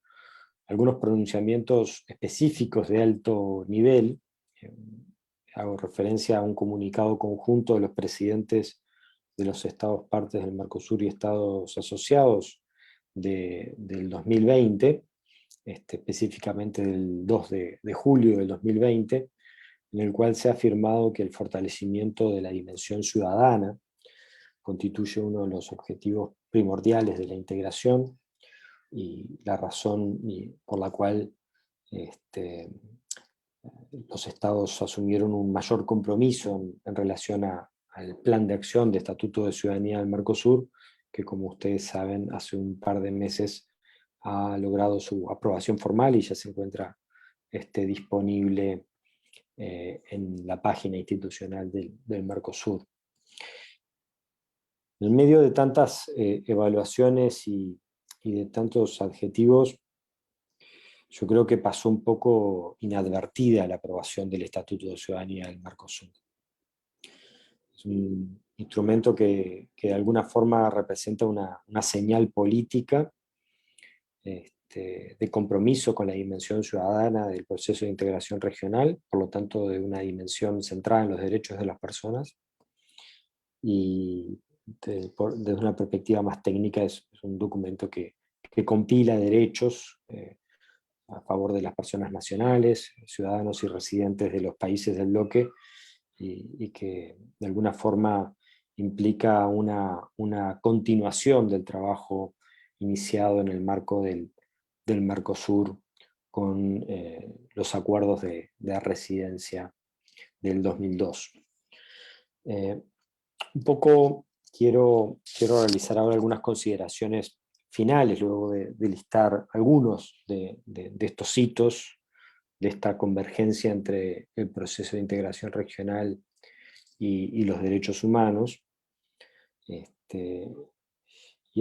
pronunciamientos específicos de alto nivel. Hago referencia a un comunicado conjunto de los presidentes de los estados partes del Mercosur y estados asociados del 2020, específicamente del 2 de julio del 2020, en el cual se ha afirmado que el fortalecimiento de la dimensión ciudadana constituye uno de los objetivos primordiales de la integración, y la razón por la cual los estados asumieron un mayor compromiso en relación al plan de acción de Estatuto de Ciudadanía del Mercosur, que, como ustedes saben, hace un par de meses ha logrado su aprobación formal y ya se encuentra disponible en la página institucional del Mercosur. En medio de tantas evaluaciones y de tantos adjetivos, yo creo que pasó un poco inadvertida la aprobación del Estatuto de Ciudadanía del Mercosur. Es un instrumento que de alguna forma representa una señal política de compromiso con la dimensión ciudadana del proceso de integración regional, por lo tanto de una dimensión centrada en los derechos de las personas, y desde una perspectiva más técnica es un documento que compila derechos a favor de las personas nacionales, ciudadanos y residentes de los países del bloque, y que de alguna forma implica una continuación del trabajo iniciado en el marco del Mercosur con los acuerdos de residencia del 2002. Un poco quiero realizar ahora algunas consideraciones finales, luego de listar algunos de estos hitos, de esta convergencia entre el proceso de integración regional y los derechos humanos. Y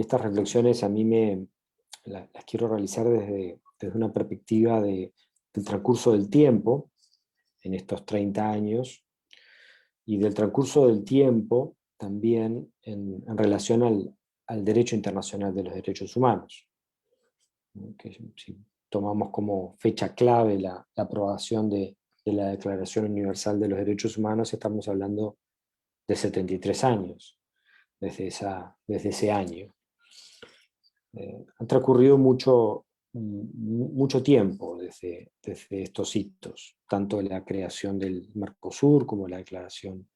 estas reflexiones a mí las quiero realizar desde una perspectiva del transcurso del tiempo, en estos 30 años, y del transcurso del tiempo también en relación al derecho internacional de los derechos humanos. Que si tomamos como fecha clave la aprobación de la Declaración Universal de los Derechos Humanos, estamos hablando de 73 años, desde ese año. Ha transcurrido mucho tiempo desde estos hitos, tanto la creación del Mercosur como la Declaración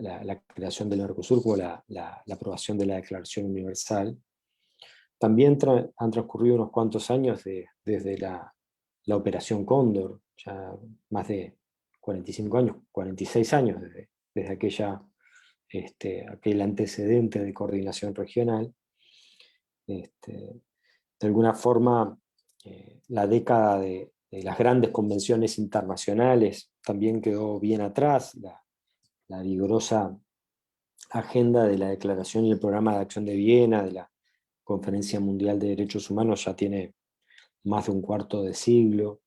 la creación del Mercosur como la aprobación de la Declaración Universal. También han transcurrido unos cuantos años desde la Operación Cóndor, ya más de 45 años, 46 años desde aquel antecedente de coordinación regional. De alguna forma, la década de las grandes convenciones internacionales también quedó bien atrás. La vigorosa agenda de la Declaración y el Programa de Acción de Viena, de la Conferencia Mundial de Derechos Humanos, ya tiene más de un cuarto de siglo.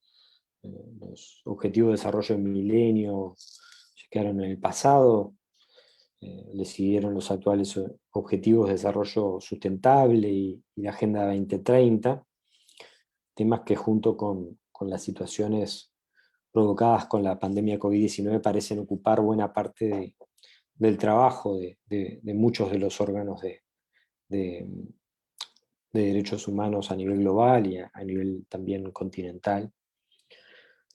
Los objetivos de desarrollo del milenio se quedaron en el pasado. Le siguieron los actuales objetivos de desarrollo sustentable y la Agenda 2030, temas que junto con las situaciones provocadas con la pandemia COVID-19 parecen ocupar buena parte del trabajo de muchos de los órganos de derechos humanos a nivel global y a nivel también continental.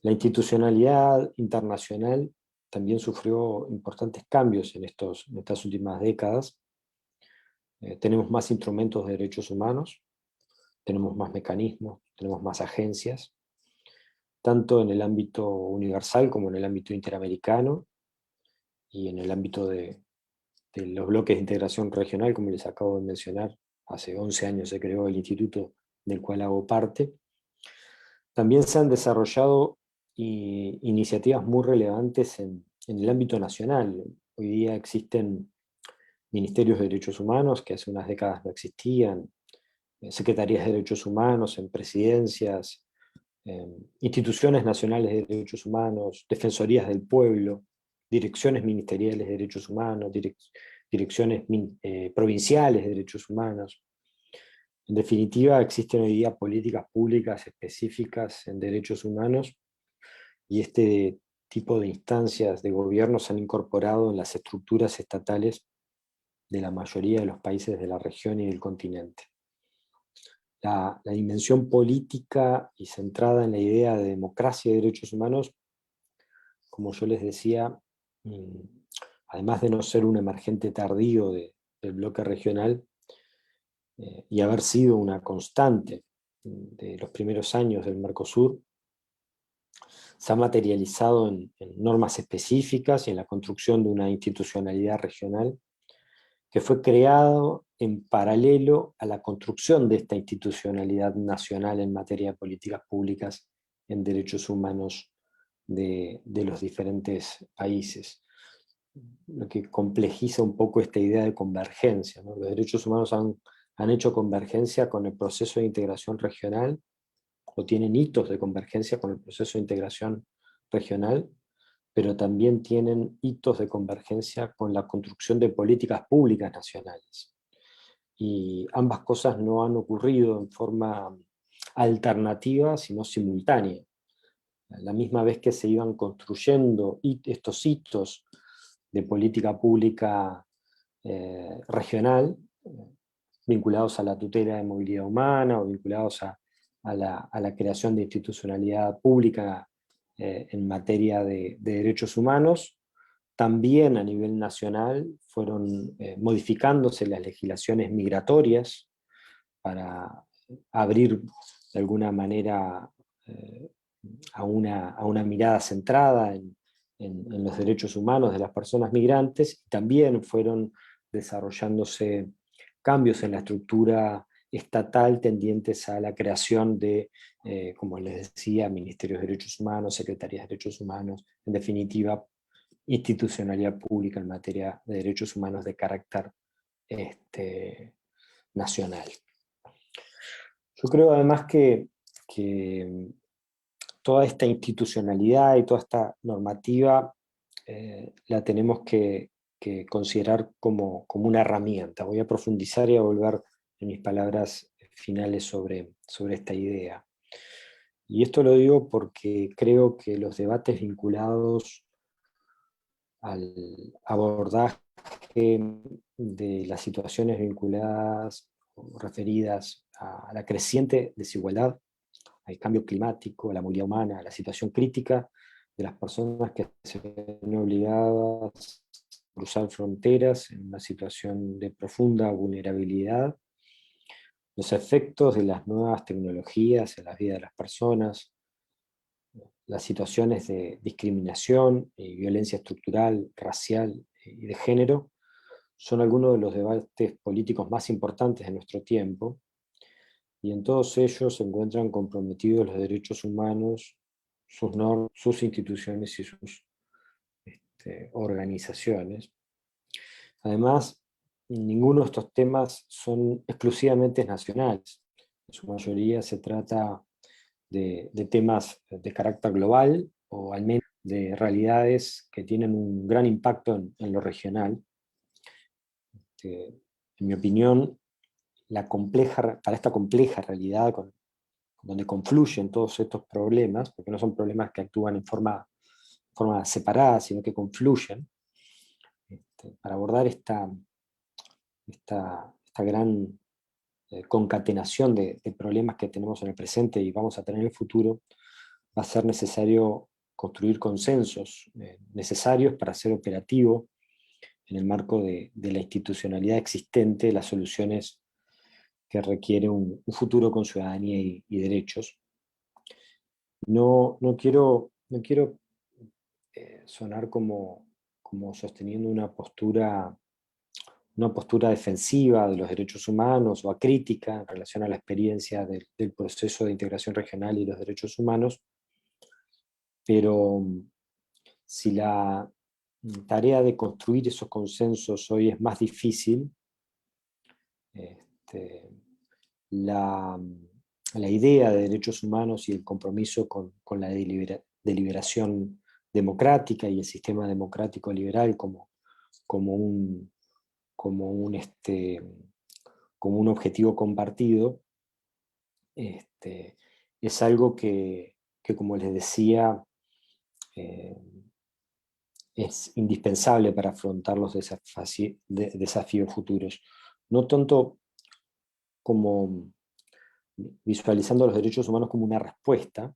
La institucionalidad internacional también sufrió importantes cambios en estas últimas décadas. Tenemos más instrumentos de derechos humanos, tenemos más mecanismos, tenemos más agencias, tanto en el ámbito universal como en el ámbito interamericano y en el ámbito de los bloques de integración regional, como les acabo de mencionar. Hace 11 años se creó el instituto del cual hago parte. También se han desarrollado iniciativas muy relevantes en el ámbito nacional. Hoy día existen ministerios de derechos humanos que hace unas décadas no existían, secretarías de derechos humanos en presidencias, instituciones nacionales de derechos humanos, defensorías del pueblo, direcciones ministeriales de derechos humanos, direcciones provinciales de derechos humanos. En definitiva, existen hoy día políticas públicas específicas en derechos humanos y este tipo de instancias de gobierno se han incorporado en las estructuras estatales de la mayoría de los países de la región y del continente. La dimensión política y centrada en la idea de democracia y derechos humanos, como yo les decía, además de no ser un emergente tardío del bloque regional, y haber sido una constante de los primeros años del Mercosur, se ha materializado en normas específicas y en la construcción de una institucionalidad regional que fue creado en paralelo a la construcción de esta institucionalidad nacional en materia de políticas públicas en derechos humanos de los diferentes países, lo que complejiza un poco esta idea de convergencia, ¿no? Los derechos humanos han hecho convergencia con el proceso de integración regional, o tienen hitos de convergencia con el proceso de integración regional, pero también tienen hitos de convergencia con la construcción de políticas públicas nacionales. Y ambas cosas no han ocurrido en forma alternativa, sino simultánea. La misma vez que se iban construyendo estos hitos de política pública regional, vinculados a la tutela de movilidad humana o vinculados a la creación de institucionalidad pública en materia de derechos humanos, también a nivel nacional fueron modificándose las legislaciones migratorias para abrir de alguna manera a una mirada centrada en los derechos humanos de las personas migrantes, y también fueron desarrollándose cambios en la estructura estatal tendientes a la creación de, como les decía, ministerios de derechos humanos, secretarías de derechos humanos, en definitiva, institucionalidad pública en materia de derechos humanos de carácter nacional. Yo creo además que toda esta institucionalidad y toda esta normativa la tenemos que considerar como una herramienta. Voy a profundizar y a volver en mis palabras finales sobre esta idea. Y esto lo digo porque creo que los debates vinculados al abordaje de las situaciones vinculadas o referidas a la creciente desigualdad, al cambio climático, a la movilidad humana, a la situación crítica de las personas que se ven obligadas a cruzar fronteras en una situación de profunda vulnerabilidad, los efectos de las nuevas tecnologías en la vida de las personas, las situaciones de discriminación y violencia estructural, racial y de género, son algunos de los debates políticos más importantes de nuestro tiempo, y en todos ellos se encuentran comprometidos los derechos humanos, sus normas, sus instituciones y sus organizaciones. Además, ninguno de estos temas son exclusivamente nacionales. En su mayoría se trata de temas de carácter global, o al menos de realidades que tienen un gran impacto en lo regional. En mi opinión, para esta compleja realidad donde confluyen todos estos problemas, porque no son problemas que actúan en forma separada, sino que confluyen, para abordar esta gran concatenación de problemas que tenemos en el presente y vamos a tener en el futuro, va a ser necesario construir consensos necesarios para ser operativo en el marco de la institucionalidad existente, las soluciones que requiere un futuro con ciudadanía y derechos. No quiero sonar como sosteniendo una postura defensiva de los derechos humanos o acrítica en relación a la experiencia del proceso de integración regional y los derechos humanos, pero si la tarea de construir esos consensos hoy es más difícil, la idea de derechos humanos y el compromiso con la deliberación democrática y el sistema democrático liberal como un objetivo compartido, es algo que, como les decía, es indispensable para afrontar los desafíos futuros. No tanto como visualizando los derechos humanos como una respuesta,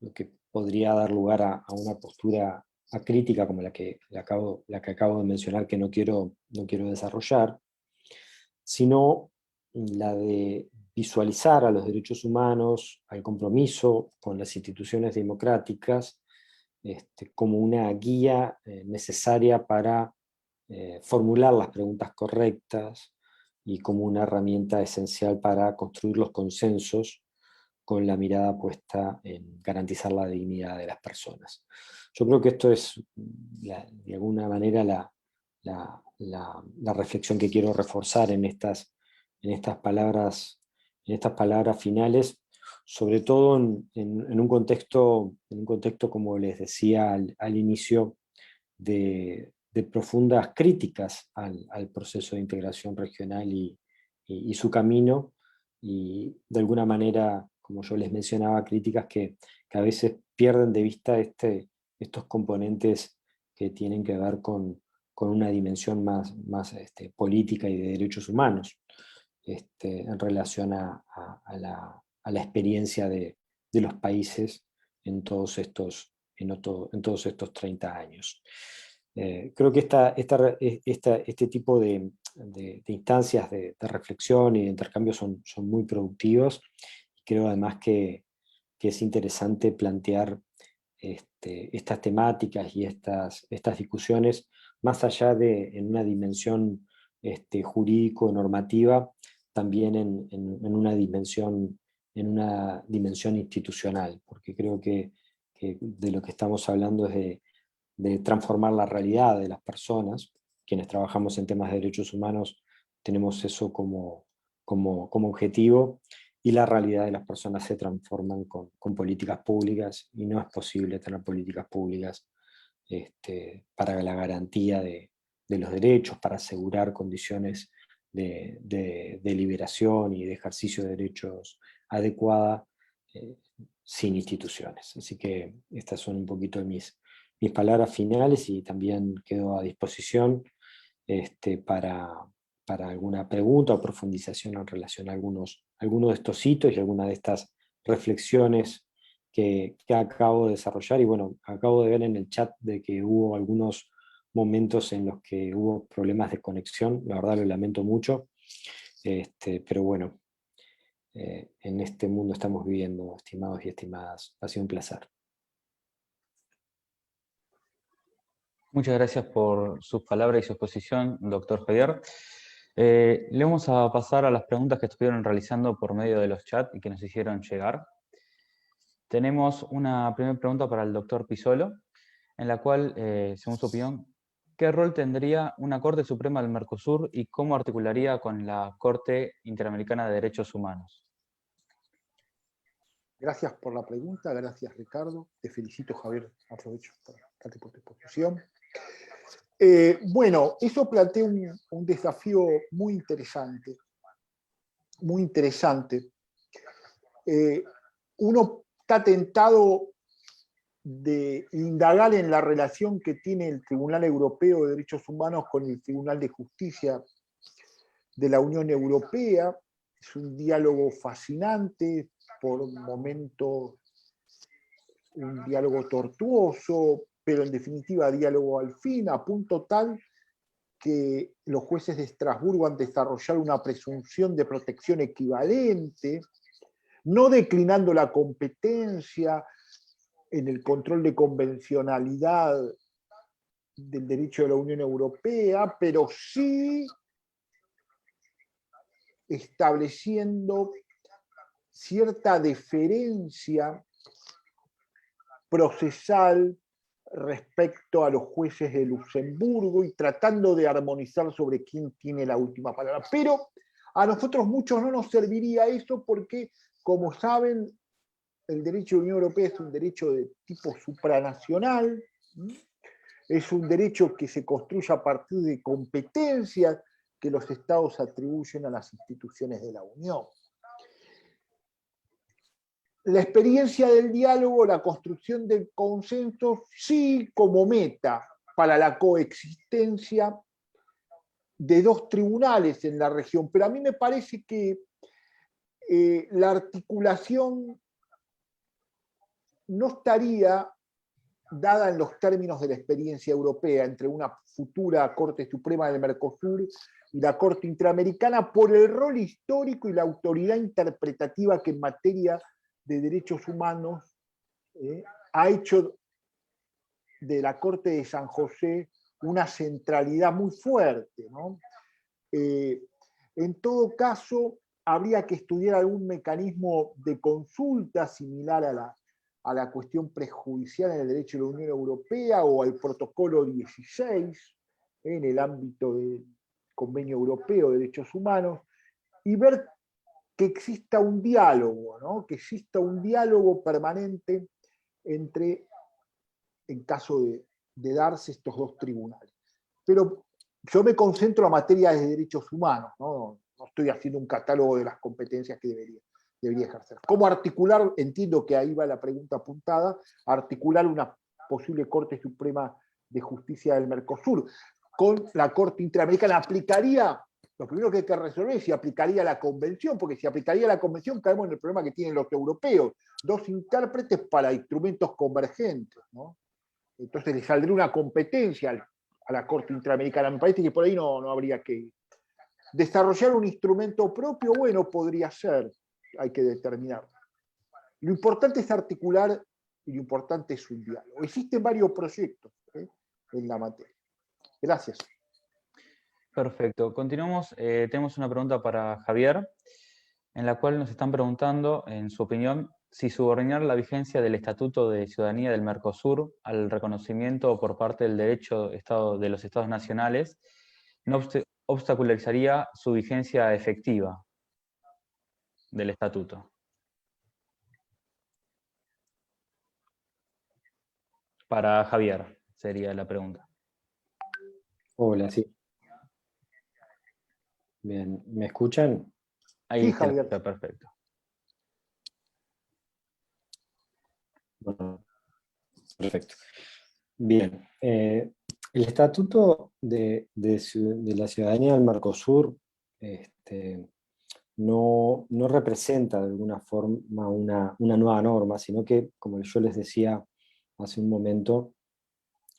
lo que podría dar lugar a una postura acrítica como la que acabo de mencionar, que no quiero desarrollar, sino la de visualizar a los derechos humanos, al compromiso con las instituciones democráticas, como una guía necesaria para formular las preguntas correctas y como una herramienta esencial para construir los consensos con la mirada puesta en garantizar la dignidad de las personas. Yo creo que esto es, de alguna manera, la reflexión que quiero reforzar en estas palabras finales, sobre todo en un contexto, como les decía al inicio, de profundas críticas al proceso de integración regional y su camino, y de alguna manera, como yo les mencionaba, críticas que a veces pierden de vista estos componentes que tienen que ver con una dimensión más política y de derechos humanos, en relación a la experiencia de los países en todos estos 30 años. Creo que este tipo de instancias de reflexión y de intercambio son muy productivos. Creo además que es interesante plantear estas temáticas y estas discusiones más allá en una dimensión jurídico-normativa, también en una dimensión institucional, porque creo que de lo que estamos hablando es de transformar la realidad de las personas. Quienes trabajamos en temas de derechos humanos tenemos eso como objetivo, y la realidad de las personas se transforman con políticas públicas, y no es posible tener políticas públicas para la garantía de los derechos, para asegurar condiciones de liberación y de ejercicio de derechos adecuada, sin instituciones. Así que estas son un poquito mis palabras finales, y también quedo a disposición para alguna pregunta o profundización en relación a algunos de estos hitos y algunas de estas reflexiones que acabo de desarrollar, y bueno, acabo de ver en el chat de que hubo algunos momentos en los que hubo problemas de conexión, la verdad lo lamento mucho, pero bueno, en este mundo estamos viviendo, estimados y estimadas. Ha sido un placer. Muchas gracias por sus palabras y su exposición, doctor Javier. Le vamos a pasar a las preguntas que estuvieron realizando por medio de los chats y que nos hicieron llegar. Tenemos una primera pregunta para el doctor Pisolo, en la cual, según su opinión, ¿qué rol tendría una Corte Suprema del Mercosur y cómo articularía con la Corte Interamericana de Derechos Humanos? Gracias por la pregunta, gracias Ricardo. Te felicito, Javier, aprovecho por tu exposición. Bueno, eso plantea un desafío muy interesante. Muy interesante. Uno está tentado de indagar en la relación que tiene el Tribunal Europeo de Derechos Humanos con el Tribunal de Justicia de la Unión Europea. Es un diálogo fascinante, por momentos un diálogo tortuoso, pero en definitiva diálogo al fin, a punto tal que los jueces de Estrasburgo han desarrollado una presunción de protección equivalente, no declinando la competencia en el control de convencionalidad del derecho de la Unión Europea, pero sí estableciendo cierta deferencia procesal respecto a los jueces de Luxemburgo y tratando de armonizar sobre quién tiene la última palabra. Pero a nosotros muchos no nos serviría eso porque, como saben, el derecho de la Unión Europea es un derecho de tipo supranacional, es un derecho que se construye a partir de competencias que los estados atribuyen a las instituciones de la Unión. La experiencia del diálogo, la construcción del consenso, sí como meta para la coexistencia de dos tribunales en la región, pero a mí me parece que la articulación no estaría dada en los términos de la experiencia europea entre una futura Corte Suprema del Mercosur y la Corte Interamericana por el rol histórico y la autoridad interpretativa que en materia de derechos humanos ha hecho de la Corte de San José una centralidad muy fuerte, ¿no? En todo caso, habría que estudiar algún mecanismo de consulta similar a la cuestión prejudicial en el derecho de la Unión Europea o al protocolo 16 en el ámbito del Convenio Europeo de Derechos Humanos y ver que exista un diálogo, ¿no? Que exista un diálogo permanente entre, en caso de darse estos dos tribunales. Pero yo me concentro en materia de derechos humanos, ¿no? No estoy haciendo un catálogo de las competencias que debería ejercer. ¿Cómo articular? Entiendo que ahí va la pregunta apuntada, articular una posible Corte Suprema de Justicia del Mercosur con la Corte Interamericana. ¿Aplicaría? Lo primero que hay que resolver es si aplicaría la convención, porque si aplicaría la convención caemos en el problema que tienen los europeos, dos intérpretes para instrumentos convergentes, ¿no? Entonces le saldría una competencia a la Corte Interamericana. Me parece que por ahí no habría que desarrollar un instrumento propio. Bueno, podría ser, hay que determinar. Lo importante es articular y lo importante es un diálogo. Existen varios proyectos en la materia. Gracias. Perfecto. Continuamos. Tenemos una pregunta para Javier, en la cual nos están preguntando, en su opinión, si subordinar la vigencia del Estatuto de Ciudadanía del Mercosur al reconocimiento por parte del derecho de los Estados nacionales no obstaculizaría su vigencia efectiva del Estatuto. Para Javier sería la pregunta. Hola, sí. Bien, ¿me escuchan? Ahí Sí, Javier. está perfecto. Bueno, perfecto. Bien, el Estatuto de la Ciudadanía del Mercosur no representa de alguna forma una nueva norma, sino que, como yo les decía hace un momento,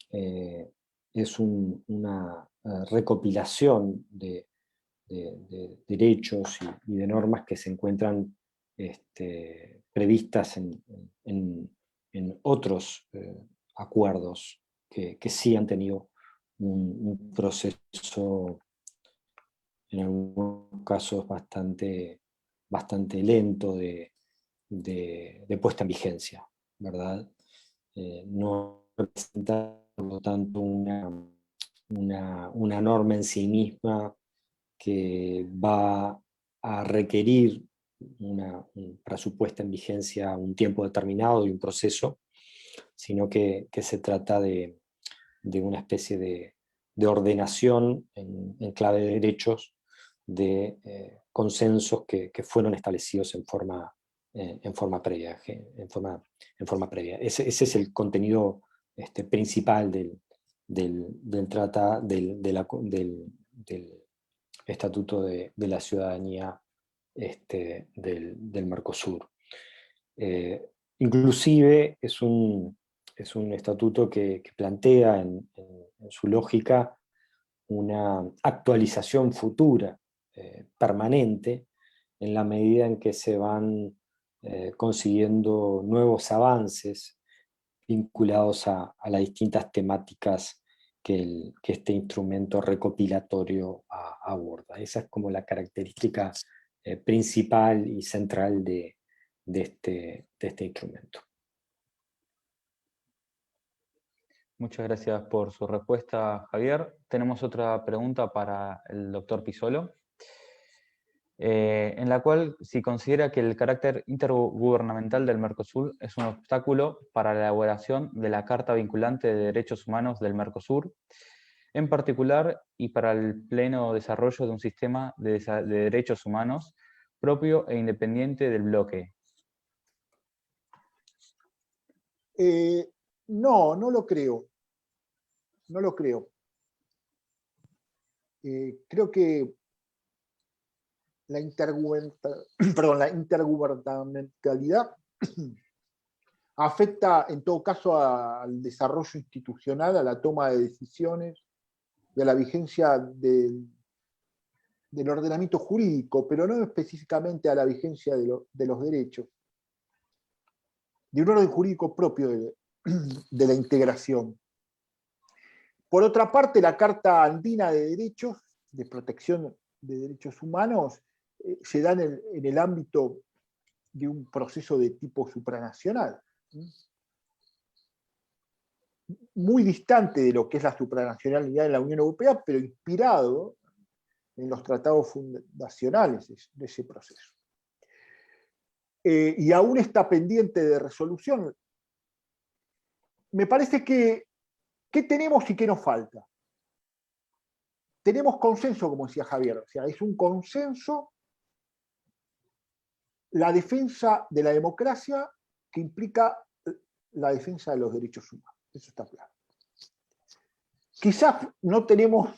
es una recopilación de derechos y de normas que se encuentran previstas en otros acuerdos que sí han tenido un proceso, en algunos casos bastante lento de puesta en vigencia, ¿verdad? No representa, por lo tanto, una norma en sí misma que va a requerir para su puesta en vigencia un tiempo determinado y un proceso, sino que se trata de una especie de ordenación en clave de derechos, de consensos que fueron establecidos en forma previa. Ese es el contenido principal del Estatuto de la Ciudadanía del Mercosur. Inclusive es un estatuto que plantea en su lógica una actualización futura, permanente, en la medida en que se van consiguiendo nuevos avances vinculados a las distintas temáticas que este instrumento recopilatorio aborda. Esa es como la característica principal y central de este instrumento. Muchas gracias por su respuesta, Javier. Tenemos otra pregunta para el doctor Pisolo, en la cual si considera que el carácter intergubernamental del Mercosur es un obstáculo para la elaboración de la Carta Vinculante de Derechos Humanos del Mercosur, en particular, y para el pleno desarrollo de un sistema de derechos humanos propio e independiente del bloque. No lo creo. No lo creo. Creo que la intergubernamentalidad afecta en todo caso al desarrollo institucional, a la toma de decisiones y a la vigencia del ordenamiento jurídico, pero no específicamente a la vigencia de los derechos, de un orden jurídico propio de la integración. Por otra parte, la Carta Andina de Derechos, de Protección de Derechos Humanos, se da en el ámbito de un proceso de tipo supranacional, muy distante de lo que es la supranacionalidad en la Unión Europea, pero inspirado en los tratados fundacionales de ese proceso. Y aún está pendiente de resolución. Me parece que ¿qué tenemos y qué nos falta? Tenemos consenso, como decía Javier, o sea, es un consenso la defensa de la democracia que implica la defensa de los derechos humanos. Eso está claro. Quizás no tenemos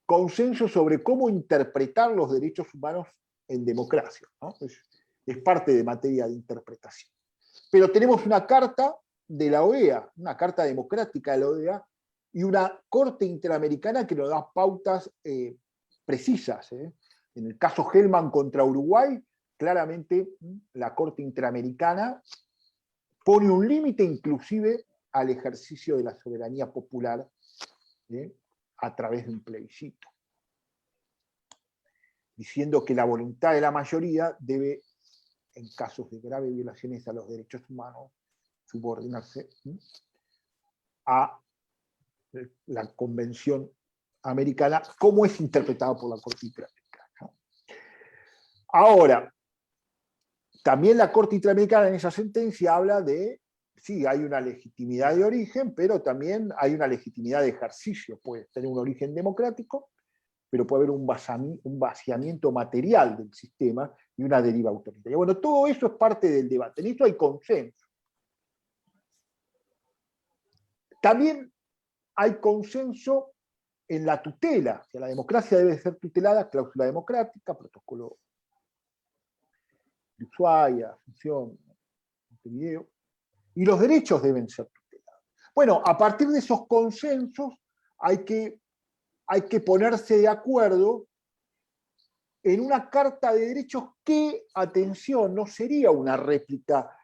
consenso sobre cómo interpretar los derechos humanos en democracia, ¿no? Es parte de materia de interpretación. Pero tenemos una carta de la OEA, una carta democrática de la OEA, y una Corte Interamericana que nos da pautas precisas. En el caso Hellman contra Uruguay, claramente la Corte Interamericana pone un límite inclusive al ejercicio de la soberanía popular a través de un plebiscito, diciendo que la voluntad de la mayoría debe, en casos de graves violaciones a los derechos humanos, subordinarse a la Convención Americana, como es interpretada por la Corte Interamericana. Ahora, también la Corte Interamericana en esa sentencia habla de, sí, hay una legitimidad de origen, pero también hay una legitimidad de ejercicio. Puede tener un origen democrático, pero puede haber un vaciamiento material del sistema y una deriva autoritaria. Bueno, todo eso es parte del debate. En esto hay consenso. También hay consenso en la tutela. O sea, la democracia debe ser tutelada, cláusula democrática, protocolo de Ushuaia, Asunción, Montevideo, y los derechos deben ser tutelados. Bueno, a partir de esos consensos hay que ponerse de acuerdo en una carta de derechos que, atención, no sería una réplica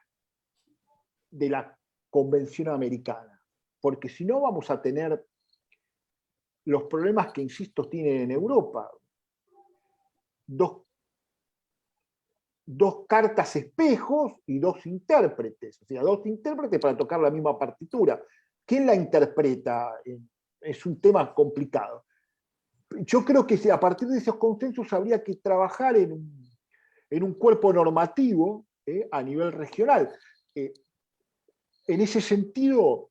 de la Convención Americana, porque si no vamos a tener los problemas que, insisto, tienen en Europa. Dos cartas espejos y dos intérpretes, o sea, dos intérpretes para tocar la misma partitura. ¿Quién la interpreta? Es un tema complicado. Yo creo que a partir de esos consensos habría que trabajar en un cuerpo normativo a nivel regional. En ese sentido,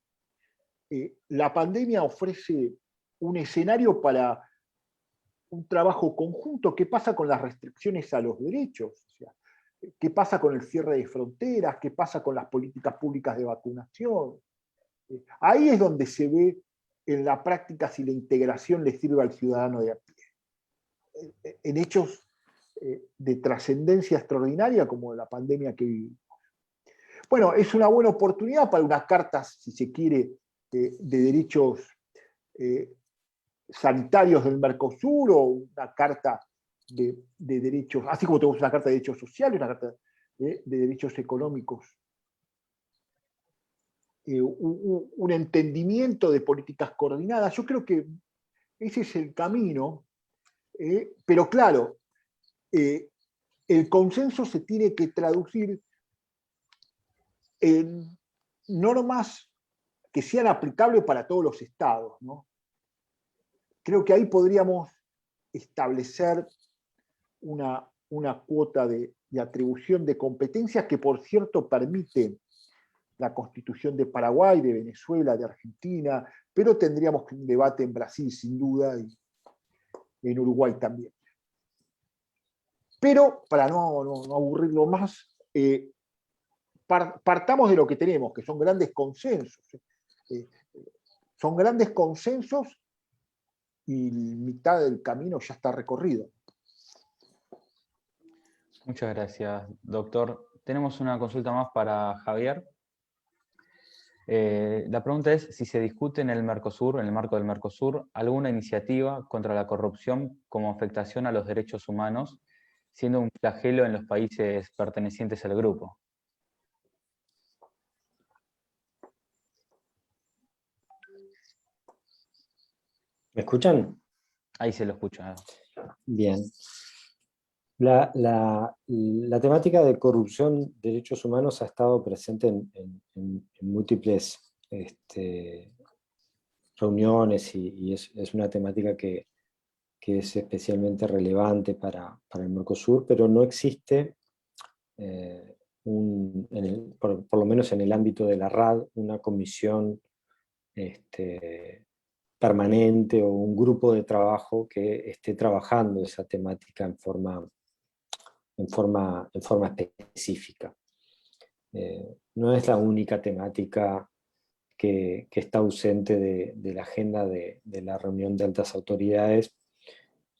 la pandemia ofrece un escenario para un trabajo conjunto. ¿Qué pasa con las restricciones a los derechos? O sea, ¿qué pasa con el cierre de fronteras? ¿Qué pasa con las políticas públicas de vacunación? Ahí es donde se ve en la práctica si la integración le sirve al ciudadano de a pie. En hechos de trascendencia extraordinaria como la pandemia que vivimos. Bueno, es una buena oportunidad para unas cartas, si se quiere, de derechos sanitarios del Mercosur, o una carta de derechos, así como tenemos una carta de derechos sociales, una carta de derechos económicos, un entendimiento de políticas coordinadas. Yo creo que ese es el camino, pero claro, el consenso se tiene que traducir en normas que sean aplicables para todos los estados, ¿no? Creo que ahí podríamos establecer una cuota de atribución de competencias que, por cierto, permite la Constitución de Paraguay, de Venezuela, de Argentina, pero tendríamos un debate en Brasil, sin duda, y en Uruguay también. Pero, para no aburrirlo más, partamos de lo que tenemos, que son grandes consensos. Son grandes consensos y mitad del camino ya está recorrido. Muchas gracias, doctor. Tenemos una consulta más para Javier. La pregunta es si se discute en el Mercosur, en el marco del Mercosur, alguna iniciativa contra la corrupción como afectación a los derechos humanos, siendo un flagelo en los países pertenecientes al grupo. ¿Me escuchan? Ahí se lo escucha. Bien. La temática de corrupción, derechos humanos ha estado presente en múltiples reuniones y es una temática que es especialmente relevante para el Mercosur, pero no existe, por lo menos en el ámbito de la RAD, una comisión permanente o un grupo de trabajo que esté trabajando esa temática en forma específica. No es la única temática que está ausente de la agenda de la reunión de altas autoridades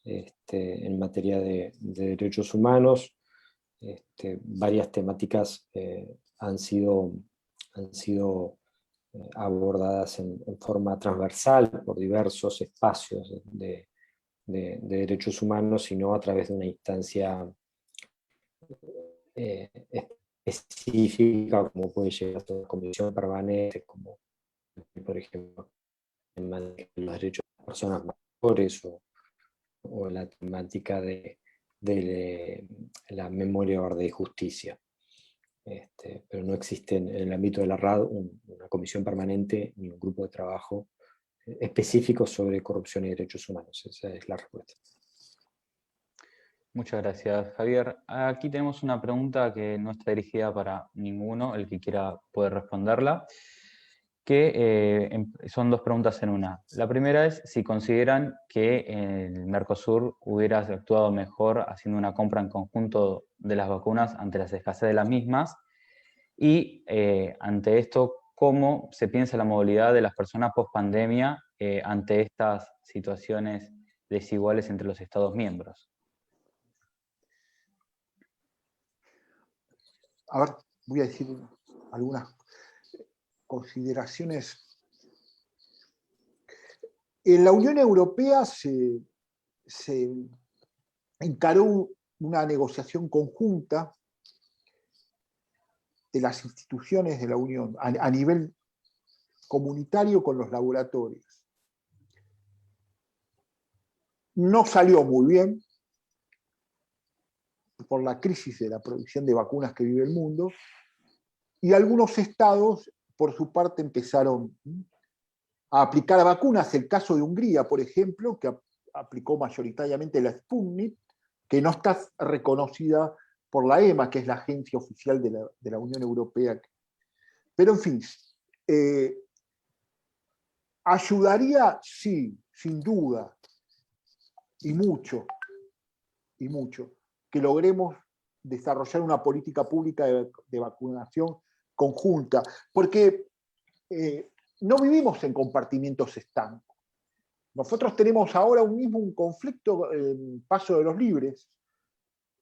en materia de derechos humanos. Varias temáticas han sido abordadas en forma transversal por diversos espacios de derechos humanos, y no a través de una instancia específica, como puede llegar a la Comisión Permanente, como por ejemplo en materia de los derechos de las personas mayores, o la temática de la memoria, verdad y justicia. Pero no existe en el ámbito de la RAD una comisión permanente ni un grupo de trabajo específico sobre corrupción y derechos humanos. Esa es la respuesta. Muchas gracias, Javier. Aquí tenemos una pregunta que no está dirigida para ninguno, el que quiera puede responderla, que son dos preguntas en una. La primera es si consideran que el Mercosur hubiera actuado mejor haciendo una compra en conjunto de las vacunas ante la escasez de las mismas, y ante esto, cómo se piensa la movilidad de las personas post pandemia ante estas situaciones desiguales entre los Estados miembros? A ver, voy a decir algunas consideraciones. En la Unión Europea se encaró una negociación conjunta de las instituciones de la Unión a nivel comunitario con los laboratorios. No salió muy bien por la crisis de la producción de vacunas que vive el mundo, y algunos estados, por su parte, empezaron a aplicar vacunas. El caso de Hungría, por ejemplo, que aplicó mayoritariamente la Sputnik, que no está reconocida por la EMA, que es la agencia oficial de la Unión Europea. Pero, en fin, ayudaría, sí, sin duda, y mucho, que logremos desarrollar una política pública de vacunación conjunta, porque no vivimos en compartimientos estancos. Nosotros tenemos ahora un conflicto en Paso de los Libres,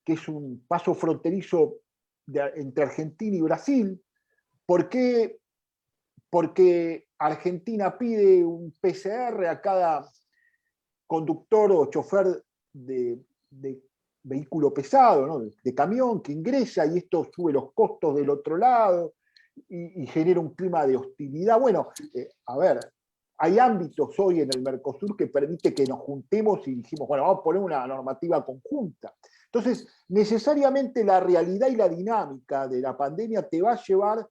que es un paso fronterizo entre Argentina y Brasil. ¿Por qué? Porque Argentina pide un PCR a cada conductor o chofer de vehículo pesado, ¿no? de camión que ingresa, y esto sube los costos del otro lado y genera un clima de hostilidad. Bueno, a ver, hay ámbitos hoy en el Mercosur que permite que nos juntemos y dijimos, bueno, vamos a poner una normativa conjunta. Entonces, necesariamente la realidad y la dinámica de la pandemia te va a llevar,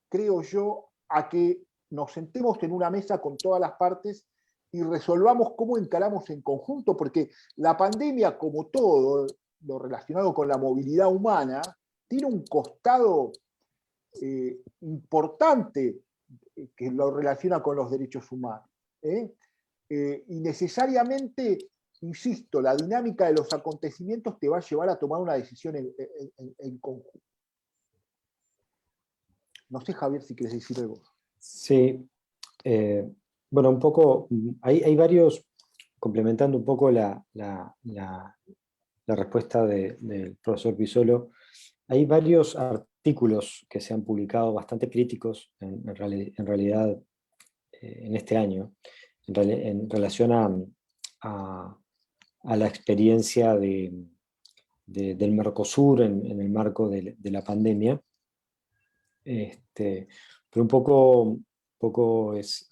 creo yo, a que nos sentemos en una mesa con todas las partes y resolvamos cómo encaramos en conjunto, porque la pandemia, como todo lo relacionado con la movilidad humana, tiene un costado importante que lo relaciona con los derechos humanos. Y necesariamente, insisto, la dinámica de los acontecimientos te va a llevar a tomar una decisión en conjunto. No sé, Javier, si quieres decir algo. Sí. Bueno, un poco, hay varios, complementando un poco la respuesta del profesor Pisolo, hay varios artículos que se han publicado bastante críticos en realidad en este año, en relación a la experiencia del Mercosur en el marco de la pandemia. Pero un poco es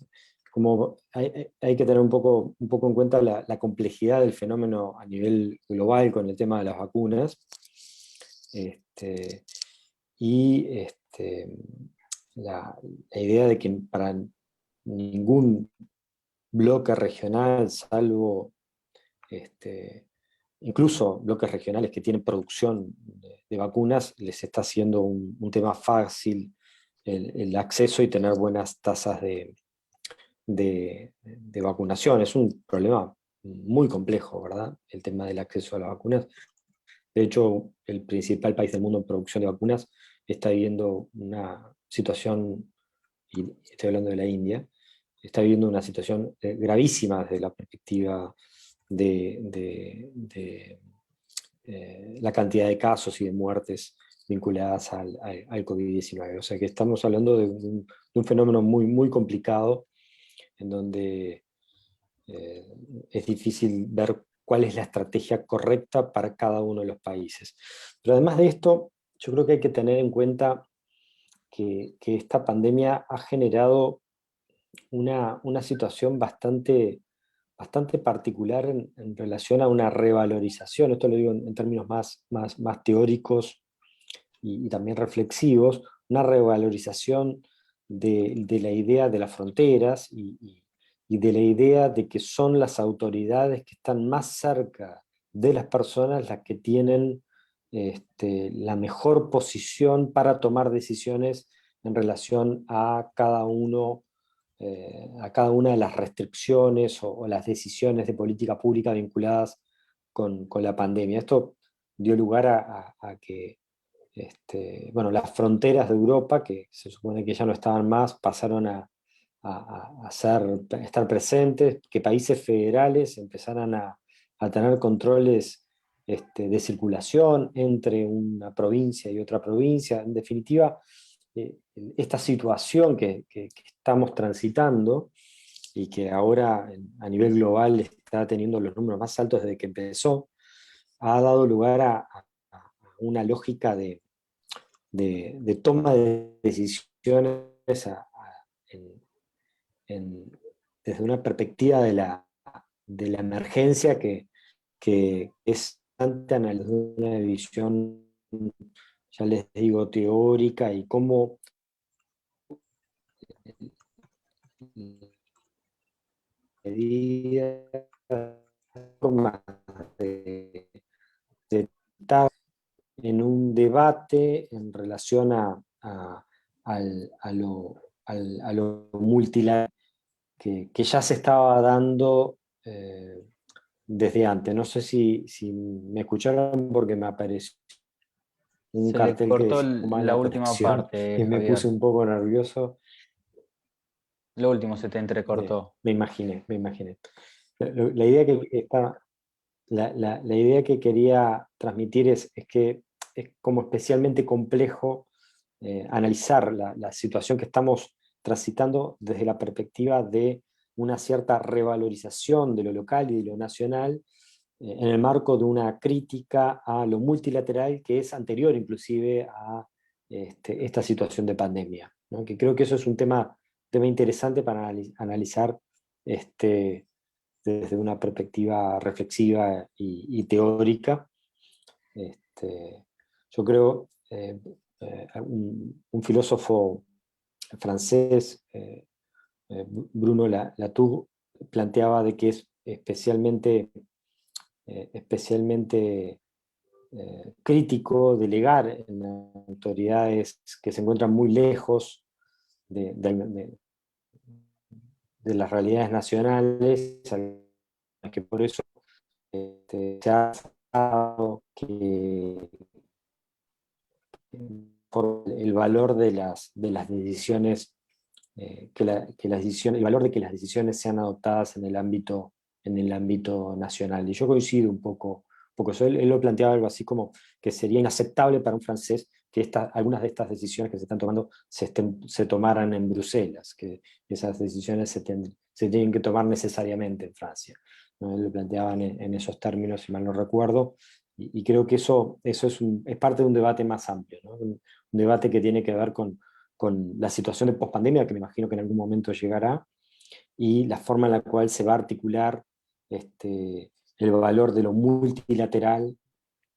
como hay que tener un poco en cuenta la complejidad del fenómeno a nivel global con el tema de las vacunas, y la idea de que para ningún bloque regional, salvo incluso bloques regionales que tienen producción de vacunas, les está haciendo un tema fácil el acceso y tener buenas tasas de vacunación. Es un problema muy complejo, ¿verdad? El tema del acceso a las vacunas. De hecho, el principal país del mundo en producción de vacunas está viviendo una situación, y estoy hablando de la India, está viviendo una situación gravísima desde la perspectiva de la cantidad de casos y de muertes vinculadas al COVID-19. O sea que estamos hablando de un fenómeno muy, muy complicado, en donde es difícil ver cuál es la estrategia correcta para cada uno de los países. Pero además de esto, yo creo que hay que tener en cuenta que esta pandemia ha generado una situación bastante particular en relación a una revalorización. Esto lo digo en términos más teóricos y también reflexivos, una revalorización de la idea de las fronteras y de la idea de que son las autoridades que están más cerca de las personas las que tienen la mejor posición para tomar decisiones en relación a cada una de las restricciones o las decisiones de política pública vinculadas con la pandemia. Esto dio lugar a que bueno, las fronteras de Europa, que se supone que ya no estaban más, pasaron a estar presentes, que países federales empezaran a tener controles de circulación entre una provincia y otra provincia. En definitiva, esta situación que estamos transitando y que ahora a nivel global está teniendo los números más altos desde que empezó, ha dado lugar a una lógica de toma de decisiones desde una perspectiva de la emergencia que es analizar una visión, ya les digo, teórica, y cómo medidas, formas de estar en un debate en relación a lo multilateral que ya se estaba dando desde antes. No sé si me escucharon, porque me apareció un Se le cartel que cortó decía la mala última conexión parte, y me Javier. puse un poco nervioso. Lo último se te entrecortó. Me imaginé. La idea la idea que quería transmitir es que es como especialmente complejo analizar la situación que estamos transitando desde la perspectiva de una cierta revalorización de lo local y de lo nacional, en el marco de una crítica a lo multilateral que es anterior inclusive a esta situación de pandemia, ¿no? Que creo que eso es un tema interesante para analizar desde una perspectiva reflexiva y teórica. Yo creo, un filósofo francés, Bruno Latour, planteaba de que es especialmente crítico delegar en autoridades que se encuentran muy lejos de las realidades nacionales, que por eso se ha dado que por el valor de las decisiones, el valor de que las decisiones sean adoptadas en el ámbito nacional. Y yo coincido un poco eso. Él lo planteaba algo así como que sería inaceptable para un francés que algunas de estas decisiones que se están tomando se tomaran en Bruselas, que esas decisiones se tienen que tomar necesariamente en Francia, ¿no? Él lo planteaba en esos términos, si mal no recuerdo, y creo que eso es parte de un debate más amplio, ¿no? Un debate que tiene que ver con la situación de pospandemia, que me imagino que en algún momento llegará, y la forma en la cual se va a articular el valor de lo multilateral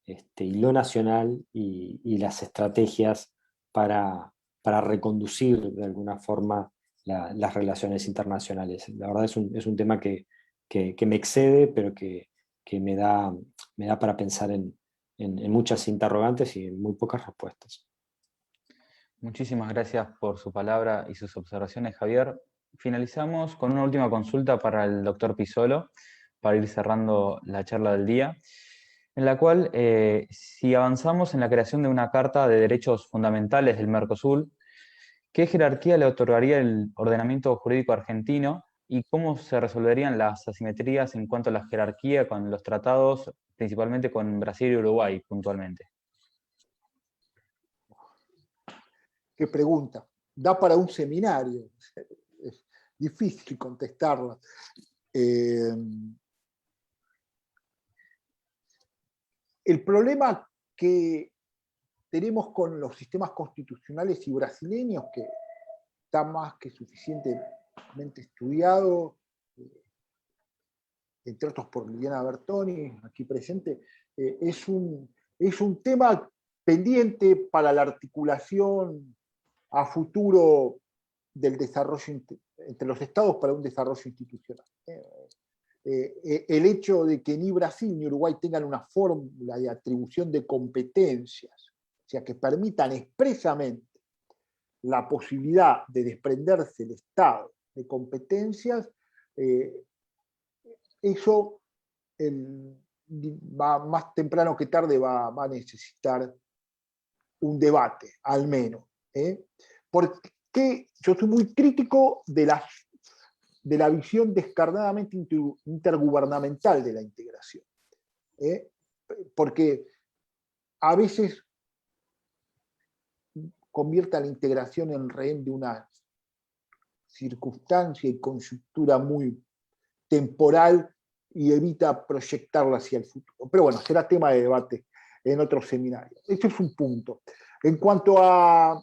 y lo nacional, y las estrategias para reconducir de alguna forma las relaciones internacionales. La verdad es un tema que me excede, pero que me da para pensar en muchas interrogantes y en muy pocas respuestas. Muchísimas gracias por su palabra y sus observaciones, Javier. Finalizamos con una última consulta para el doctor Pisolo, para ir cerrando la charla del día, en la cual, si avanzamos en la creación de una Carta de Derechos Fundamentales del Mercosur, ¿qué jerarquía le otorgaría el ordenamiento jurídico argentino y cómo se resolverían las asimetrías en cuanto a la jerarquía con los tratados, principalmente con Brasil y Uruguay puntualmente? Qué pregunta. Da para un seminario. Es difícil contestarla. El problema que tenemos con los sistemas constitucionales y brasileños, que está más que suficientemente estudiado, entre otros por Liliana Bertoni, aquí presente, es un tema pendiente para la articulación a futuro del desarrollo entre los estados para un desarrollo institucional. El hecho de que ni Brasil ni Uruguay tengan una fórmula de atribución de competencias, o sea, que permitan expresamente la posibilidad de desprenderse el Estado de competencias, eso más temprano que tarde va a necesitar un debate, al menos. que yo soy muy crítico de la visión descarnadamente intergubernamental de la integración. Porque a veces convierte a la integración en rehén de una circunstancia y coyuntura muy temporal y evita proyectarla hacia el futuro. Pero bueno, será tema de debate en otros seminarios. Este es un punto. En cuanto a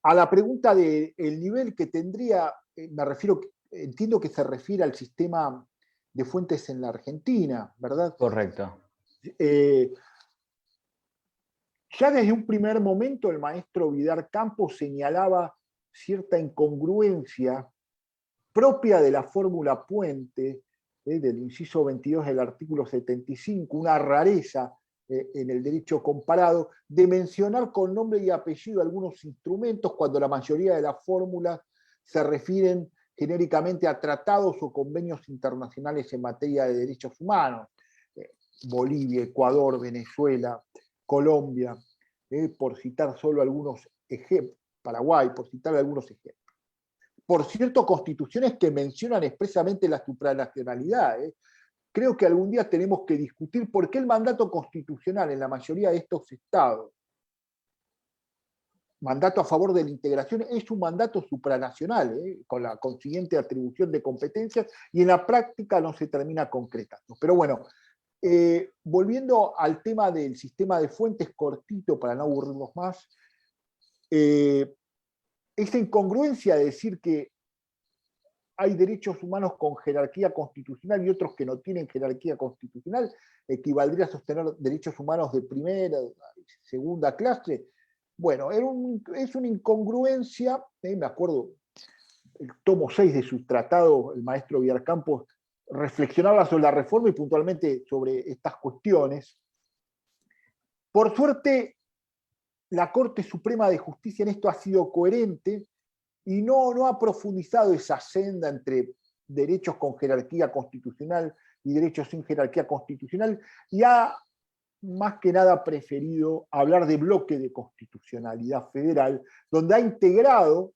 la pregunta del nivel que tendría, entiendo que se refiere al sistema de fuentes en la Argentina, ¿verdad? Correcto. Ya desde un primer momento el maestro Vidar Campos señalaba cierta incongruencia propia de la fórmula Puente, del inciso 22 del artículo 75, una rareza en el derecho comparado, de mencionar con nombre y apellido algunos instrumentos cuando la mayoría de las fórmulas se refieren genéricamente a tratados o convenios internacionales en materia de derechos humanos. Bolivia, Ecuador, Venezuela, Colombia, por citar solo algunos ejemplos, Paraguay, por citar algunos ejemplos. Por cierto, constituciones que mencionan expresamente la supranacionalidad. Creo que algún día tenemos que discutir por qué el mandato constitucional en la mayoría de estos estados, mandato a favor de la integración, es un mandato supranacional, con la consiguiente atribución de competencias, y en la práctica no se termina concretando. Pero bueno, volviendo al tema del sistema de fuentes, cortito para no aburrirnos más, esa incongruencia de decir que hay derechos humanos con jerarquía constitucional y otros que no tienen jerarquía constitucional, equivaldría a sostener derechos humanos de primera, segunda clase. Bueno, es una incongruencia, me acuerdo, el tomo 6 de su tratado, el maestro Vidar Campos reflexionaba sobre la reforma y puntualmente sobre estas cuestiones. Por suerte, la Corte Suprema de Justicia en esto ha sido coherente y no ha profundizado esa senda entre derechos con jerarquía constitucional y derechos sin jerarquía constitucional, y ha más que nada preferido hablar de bloque de constitucionalidad federal, donde ha integrado,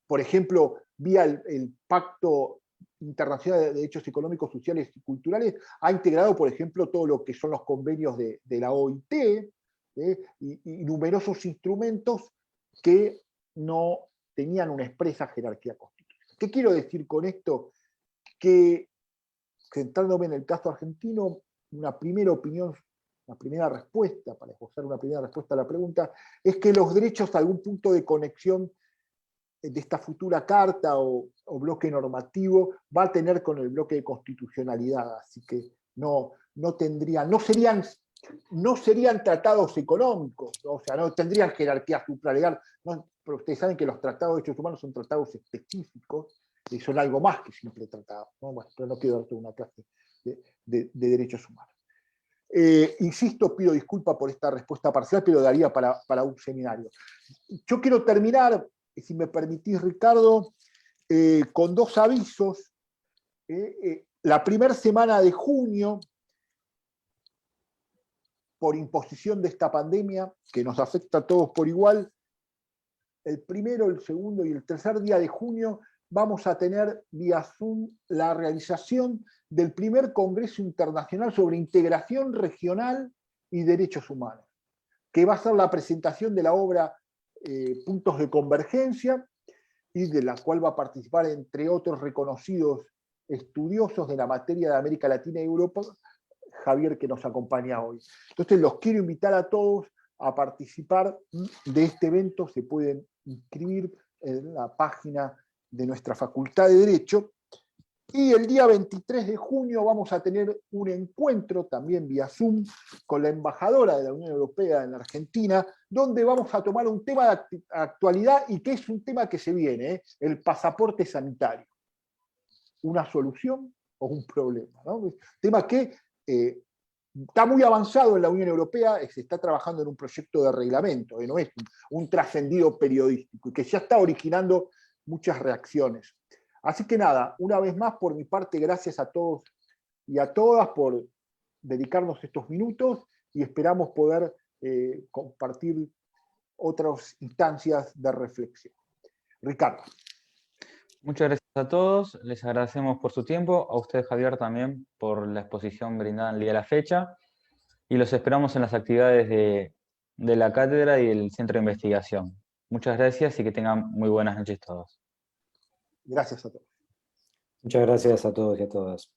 por ejemplo, vía el Pacto Internacional de Derechos Económicos, Sociales y Culturales, ha integrado, por ejemplo, todo lo que son los convenios de la OIT, y numerosos instrumentos que no tenían una expresa jerarquía constitucional. ¿Qué quiero decir con esto? Que, centrándome en el caso argentino, una primera opinión, una primera respuesta, para esbozar una primera respuesta a la pregunta, es que los derechos a algún punto de conexión de esta futura carta o bloque normativo va a tener con el bloque de constitucionalidad, así que no serían tratados económicos, ¿no? O sea, no tendrían jerarquía supralegal, ¿no? Pero ustedes saben que los tratados de derechos humanos son tratados específicos y son algo más que simple tratados, ¿no? Bueno, pero no quiero darte una clase de derechos humanos. Insisto, pido disculpas por esta respuesta parcial, pero daría para un seminario. Yo quiero terminar, si me permitís, Ricardo, con dos avisos. La primera semana de junio, por imposición de esta pandemia, que nos afecta a todos por igual, el primero, el segundo y el tercer día de junio vamos a tener vía Zoom la realización del primer Congreso Internacional sobre Integración Regional y Derechos Humanos, que va a ser la presentación de la obra Puntos de Convergencia, y de la cual va a participar, entre otros reconocidos estudiosos de la materia de América Latina y Europa, Javier, que nos acompaña hoy. Entonces los quiero invitar a todos a participar de este evento. Se pueden inscribir en la página de nuestra Facultad de Derecho. Y el día 23 de junio vamos a tener un encuentro, también vía Zoom, con la embajadora de la Unión Europea en la Argentina, donde vamos a tomar un tema de actualidad y que es un tema que se viene, el pasaporte sanitario. ¿Una solución o un problema? ¿No? Tema que está muy avanzado en la Unión Europea, se está trabajando en un proyecto de reglamento, no es un trascendido periodístico, y que ya está originando muchas reacciones. Así que nada, una vez más, por mi parte, gracias a todos y a todas por dedicarnos estos minutos, y esperamos poder compartir otras instancias de reflexión. Ricardo. Muchas gracias a todos, les agradecemos por su tiempo, a usted Javier también por la exposición brindada en el día de la fecha, y los esperamos en las actividades de la cátedra y el centro de investigación. Muchas gracias y que tengan muy buenas noches todos. Gracias a todos. Muchas gracias a todos y a todas.